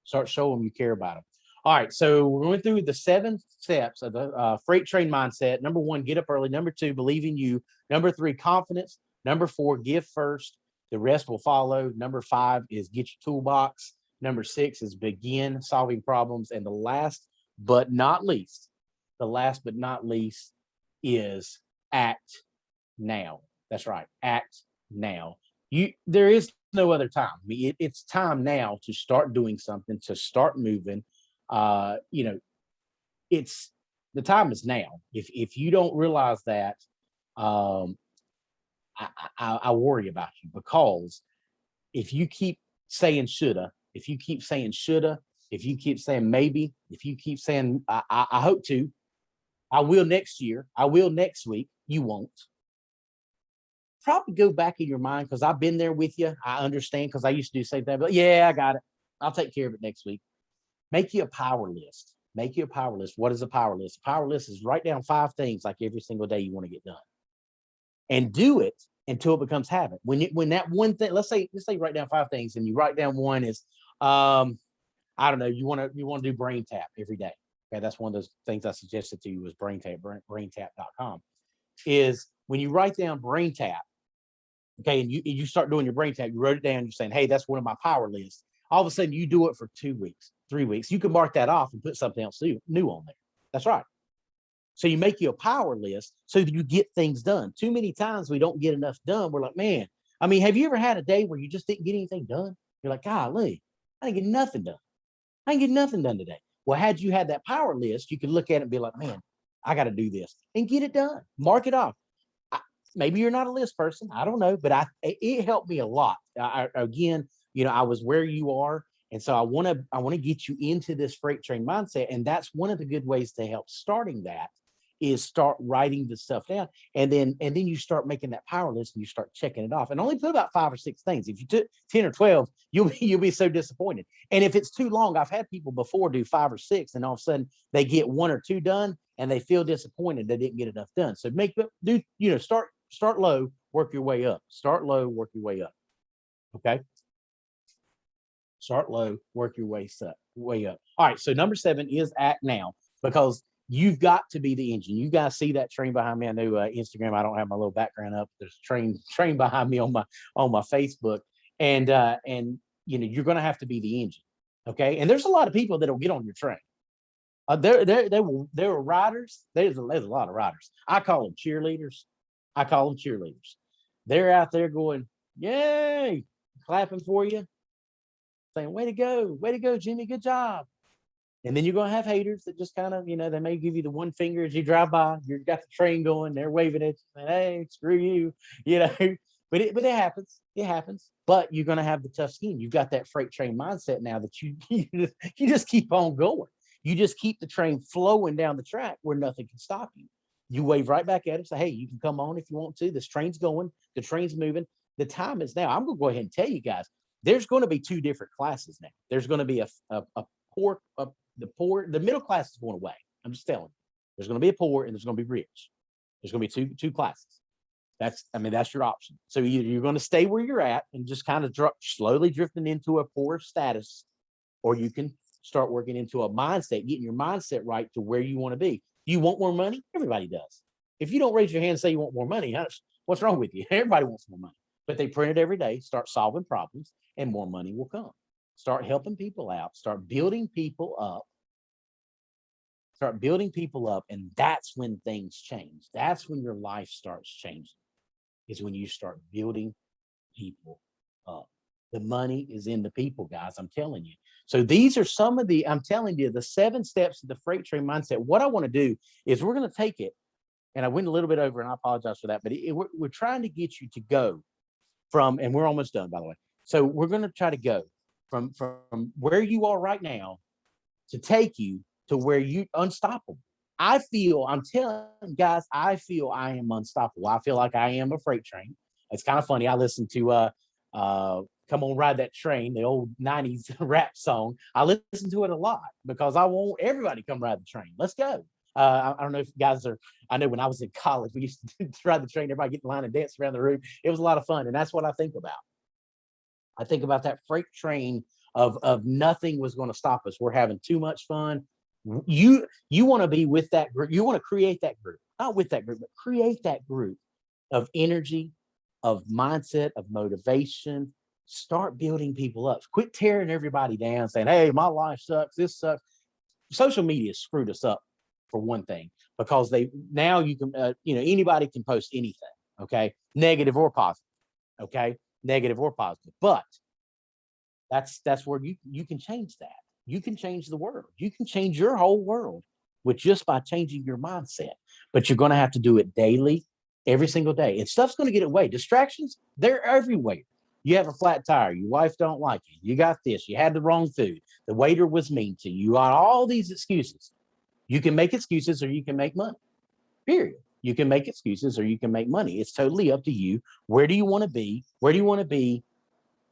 Start showing them you care about them. All right. So we're going through the 7 steps of the freight train mindset. Number 1, get up early. Number 2, believe in you. Number 3, confidence. Number 4, give first. The rest will follow. Number 5 is get your toolbox. Number 6 is begin solving problems. And the last but not least is act now. That's right. Act now. There is no other time. I mean, it's time now to start doing something, to start moving. Uh, you know, it's the time is now. If you don't realize that, um, I worry about you, because if you keep saying shoulda, if you keep saying shoulda, if you keep saying maybe, if you keep saying I hope to, I will next year, I will next week, you won't. Probably go back in your mind, because I've been there with you. I understand, because I used to do the same thing. But yeah, I got it. I'll take care of it next week. Make you a power list. Make you a power list. What is a power list? A power list is write down 5 things like every single day you want to get done, and do it until it becomes habit. When that one thing, let's say you write down 5 things, and you write down one is, I don't know, you want to do brain tap every day. Okay, that's one of those things I suggested to you was brain tap, braintap.com. Is when you write down brain tap, okay, and you start doing your brain tap, you wrote it down, you're saying, hey, that's one of my power lists. All of a sudden, you do it for 2 weeks, 3 weeks. You can mark that off and put something else new on there. That's right. So you make you a power list so that you get things done. Too many times we don't get enough done. We're like, man, I mean, have you ever had a day where you just didn't get anything done? You're like, golly, I didn't get nothing done. I didn't get nothing done today. Well, had you had that power list, you could look at it and be like, man, I got to do this and get it done. Mark it off. Maybe you're not a list person. I don't know, but it helped me a lot. Again, I was where you are. And so I want to get you into this freight train mindset. And that's one of the good ways to help starting that is start writing the stuff down. And then you start making that power list and you start checking it off, and only put about 5 or 6 things. If you took 10 or 12, you'll be so disappointed. And if it's too long, I've had people before do 5 or 6, and all of a sudden they get 1 or 2 done and they feel disappointed they didn't get enough done. So start low, work your way up. Start low, work your way up. Okay. Start low, work your way up. All right. So number 7 is act now, because you've got to be the engine. You guys see that train behind me? I know Instagram, I don't have my little background up. There's a train behind me on my Facebook, and you're going to have to be the engine. Okay. And there's a lot of people that'll get on your train. There are riders. There's a lot of riders. I call them cheerleaders. They're out there going, yay, clapping for you, saying, way to go, Jimmy, good job. And then you're going to have haters that just kind of, they may give you the one finger as you drive by. You've got the train going, they're waving at you, saying, hey, screw you, you know. But it happens. It happens. But you're going to have the tough skin. You've got that freight train mindset now that you just keep on going. You just keep the train flowing down the track where nothing can stop you. You wave right back at it, say, hey, you can come on if you want to. This train's going, the train's moving. The time is now. I'm going to go ahead and tell you guys, there's going to be two different classes now. There's going to be the middle class is going away. I'm just telling you. There's going to be a poor and there's going to be rich. There's going to be two classes. That's your option. So either you're going to stay where you're at and just kind of slowly drifting into a poor status, or you can start working into a mindset, getting your mindset right to where you want to be. You want more money? Everybody does. If you don't raise your hand and say you want more money, what's wrong with you? Everybody wants more money. But they print it every day, start solving problems, and more money will come. Start helping people out, start building people up. And that's when things change. That's when your life starts changing, is when you start building people up. The money is in the people, guys. I'm telling you. So these are I'm telling you, the 7 steps of the freight train mindset. What I want to do is we're going to take it, and I went a little bit over, and I apologize for that, but we're trying to get you to go from, and we're almost done, by the way. So we're going to try to go from where you are right now to take you to where you unstoppable. I'm telling guys, I feel I am unstoppable. I feel like I am a freight train. It's kind of funny. I listened to Come On Ride That Train, the old 90s rap song. I listen to it a lot because I want everybody to come ride the train. Let's go. I don't know if you guys I know when I was in college, we used to ride the train, everybody get in line and dance around the room. It was a lot of fun. And that's what I think about. I think about that freight train of nothing was going to stop us. We're having too much fun. You want to be with that group. You want to create that group, not with that group, but create that group of energy, of mindset, of motivation. Start building people up. Quit tearing everybody down, saying, hey, my life sucks. This sucks. Social media screwed us up, for one thing, because you can, anybody can post anything. Okay. Negative or positive. Okay. Negative or positive. But that's where you can change that. You can change the world. You can change your whole world with just by changing your mindset. But you're going to have to do it daily, every single day. And stuff's going to get away. Distractions, they're everywhere. You have a flat tire. Your wife don't like you. You got this. You had the wrong food. The waiter was mean to you. You got all these excuses. You can make excuses or you can make money. Period. You can make excuses or you can make money. It's totally up to you. Where do you want to be? Where do you want to be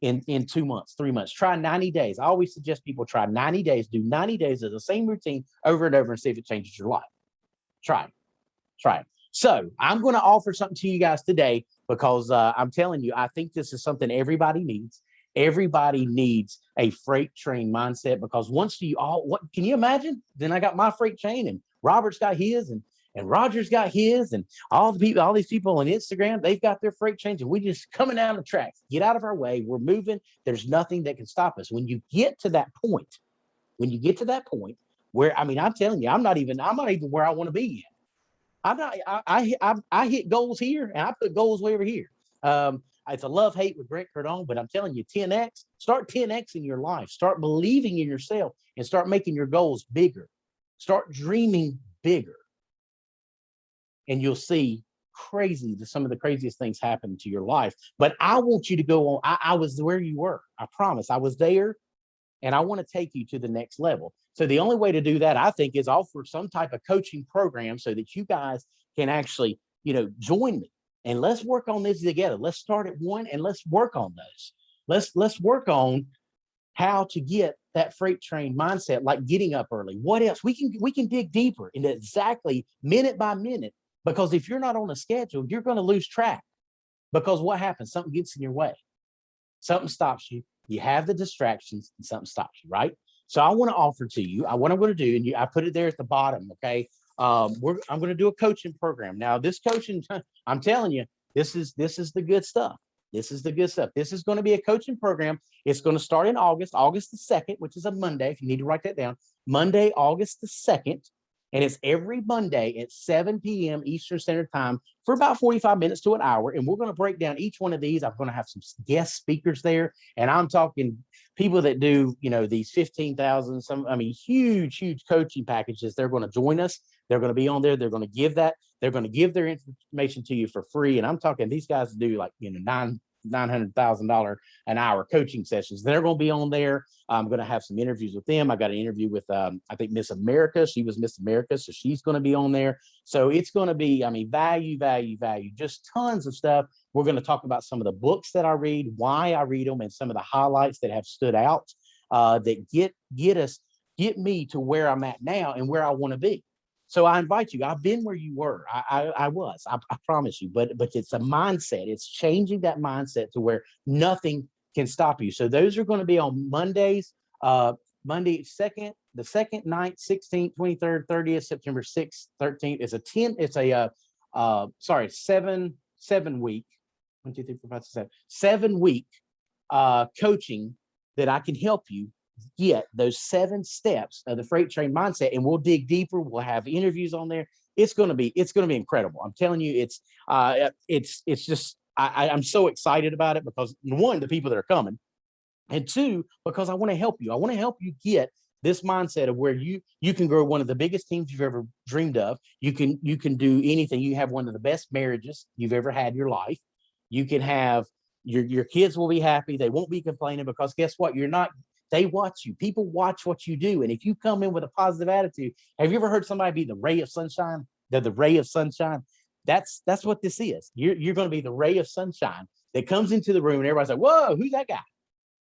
in 2 months, 3 months? Try 90 days. I always suggest people try 90 days. Do 90 days of the same routine over and over and see if it changes your life. Try it. So I'm going to offer something to you guys today because I'm telling you, I think this is something everybody needs. Everybody needs a freight train mindset, because what can you imagine? Then I got my freight train, and Robert's got his, and Roger's got his, and all these people on Instagram, they've got their freight trains, and we just coming down the tracks. Get out of our way. We're moving. There's nothing that can stop us. When you get to that point where, I'm telling you, I'm not even where I want to be yet. I hit goals here, and I put goals way over here. It's a love-hate with Grant Cardone, but I'm telling you, 10x, start 10x in your life. Start believing in yourself and start making your goals bigger. Start dreaming bigger. And you'll see some of the craziest things happen to your life. But I want you to go on. I was where you were. I promise. I was there, and I want to take you to the next level. So the only way to do that, I think, is offer some type of coaching program so that you guys can actually, join me. And let's work on this together. Let's start at one and let's work on those. Let's work on how to get that freight train mindset, like getting up early. What else? We can dig deeper into exactly minute by minute, because if you're not on a schedule, you're going to lose track. Because what happens? Something gets in your way. Something stops you. You have the distractions and something stops you, right? So I want to offer to you, what I'm going to do, and I put it there at the bottom, okay? I'm going to do a coaching program. Now, this coaching, I'm telling you, this is the good stuff. This is the good stuff. This is going to be a coaching program. It's going to start in August the 2nd, which is a Monday, if you need to write that down. Monday, August the 2nd. And it's every Monday at 7 p.m. Eastern Standard Time for about 45 minutes to an hour. And we're going to break down each one of these. I'm going to have some guest speakers there. And I'm talking people that do, these 15,000, huge, huge coaching packages. They're going to join us. They're going to be on there. They're going to give that. They're going to give their information to you for free. And I'm talking these guys do like, $900,000 an hour coaching sessions. They're going to be on there. I'm going to have some interviews with them. I got an interview with, I think Miss America. She was Miss America, so she's going to be on there. So it's going to be, value, just tons of stuff. We're going to talk about some of the books that I read, why I read them, and some of the highlights that have stood out that get me to where I'm at now and where I want to be. So I invite you. I've been where you were. I promise you. But it's a mindset. It's changing that mindset to where nothing can stop you. So those are going to be on Mondays. Monday 2nd, the 2nd, 9th, 16th, 23rd, 30th, September 6th, 13th. It's a 10. It's a 7-week. 1, 2, 3, 4, 5, 6, 7. 7-week coaching that I can help you get those 7 steps of the freight train mindset, and we'll dig deeper. We'll have interviews on there. It's going to be incredible. I'm telling you, it's just, I'm so excited about it because 1, the people that are coming, and 2, because I want to help you. I want to help you get this mindset of where you can grow one of the biggest teams you've ever dreamed of. You can do anything. You have one of the best marriages you've ever had in your life. You can have your kids will be happy. They won't be complaining because guess what? They watch you. People watch what you do. And if you come in with a positive attitude, have you ever heard somebody be the ray of sunshine? They're the ray of sunshine. That's what this is. You're going to be the ray of sunshine that comes into the room and everybody's like, whoa, who's that guy?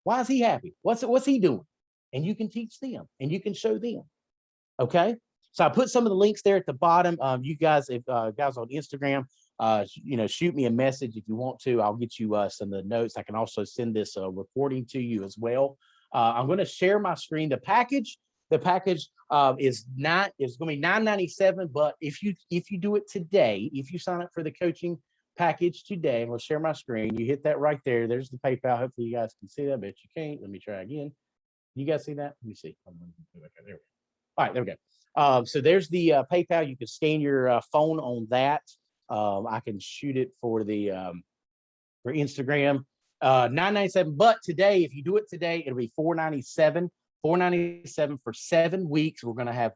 Why is he happy? What's he doing? And you can teach them and you can show them. Okay. So I put some of the links there at the bottom. You guys, if guys on Instagram, shoot me a message if you want to. I'll get you some of the notes. I can also send this recording to you as well. I'm going to share my screen. The package is going to be $9.97. But if you do it today, if you sign up for the coaching package today, and we'll share my screen, you hit that right there. There's the PayPal. Hopefully you guys can see that, but you can't. Let me try again. You guys see that? Let me see. Okay, there we go. All right, there we go. So there's the PayPal. You can scan your phone on that. I can shoot it for the for Instagram. $9.97. But today, if you do it today, it'll be $4.97. $4.97 for 7 weeks. We're gonna have.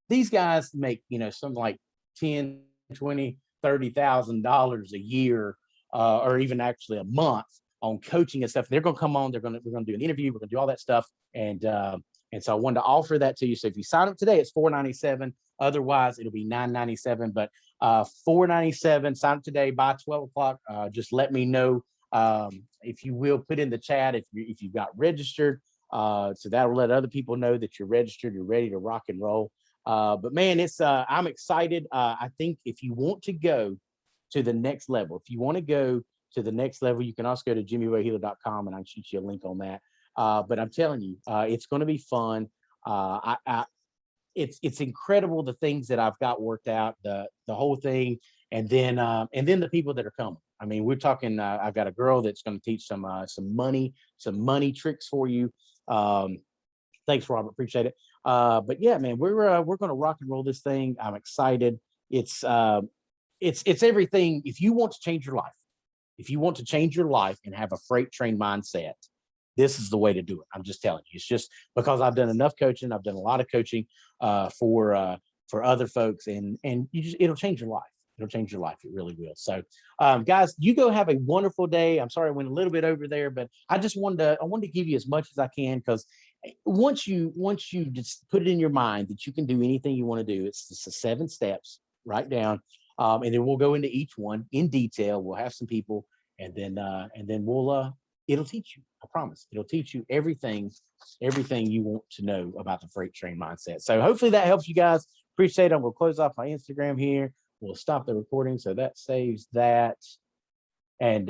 These guys make something like $10,000, $20,000, $30,000 a year, or even actually a month on coaching and stuff. They're gonna come on. We're gonna do an interview. We're gonna do all that stuff, and so I wanted to offer that to you. So if you sign up today, it's $4.97. Otherwise, it'll be $9.97. But $4.97. Sign up today by 12 o'clock. Just let me know if you will. Put in the chat if you got registered. So that will let other people know that you're registered. You're ready to rock and roll. But man, it's I'm excited. I think if you want to go to the next level, you can also go to jimmywayhealer.com and I can shoot you a link on that. But I'm telling you, it's going to be fun. It's incredible the things that I've got worked out, the whole thing, and then the people that are coming. We're talking. I've got a girl that's going to teach some money tricks for you. Thanks, Robert. Appreciate it. But yeah, man, we're going to rock and roll this thing. I'm excited. It's everything. If you want to change your life, and have a freight train mindset, this is the way to do it. I'm just telling you. It's just because I've done enough coaching. I've done a lot of coaching for other folks, and it'll change your life. It'll change your life. It really will. So, guys, you go have a wonderful day. I'm sorry I went a little bit over there, but I just wanted to give you as much as I can, because once you just put it in your mind that you can do anything you want to do, it's just the 7 steps. Write down, and then we'll go into each one in detail. We'll have some people, and then we'll it'll teach you. I promise. It'll teach you everything you want to know about the freight train mindset. So hopefully that helps you guys. Appreciate it. I'm going to close off my Instagram here. We'll stop the recording, so that saves that. And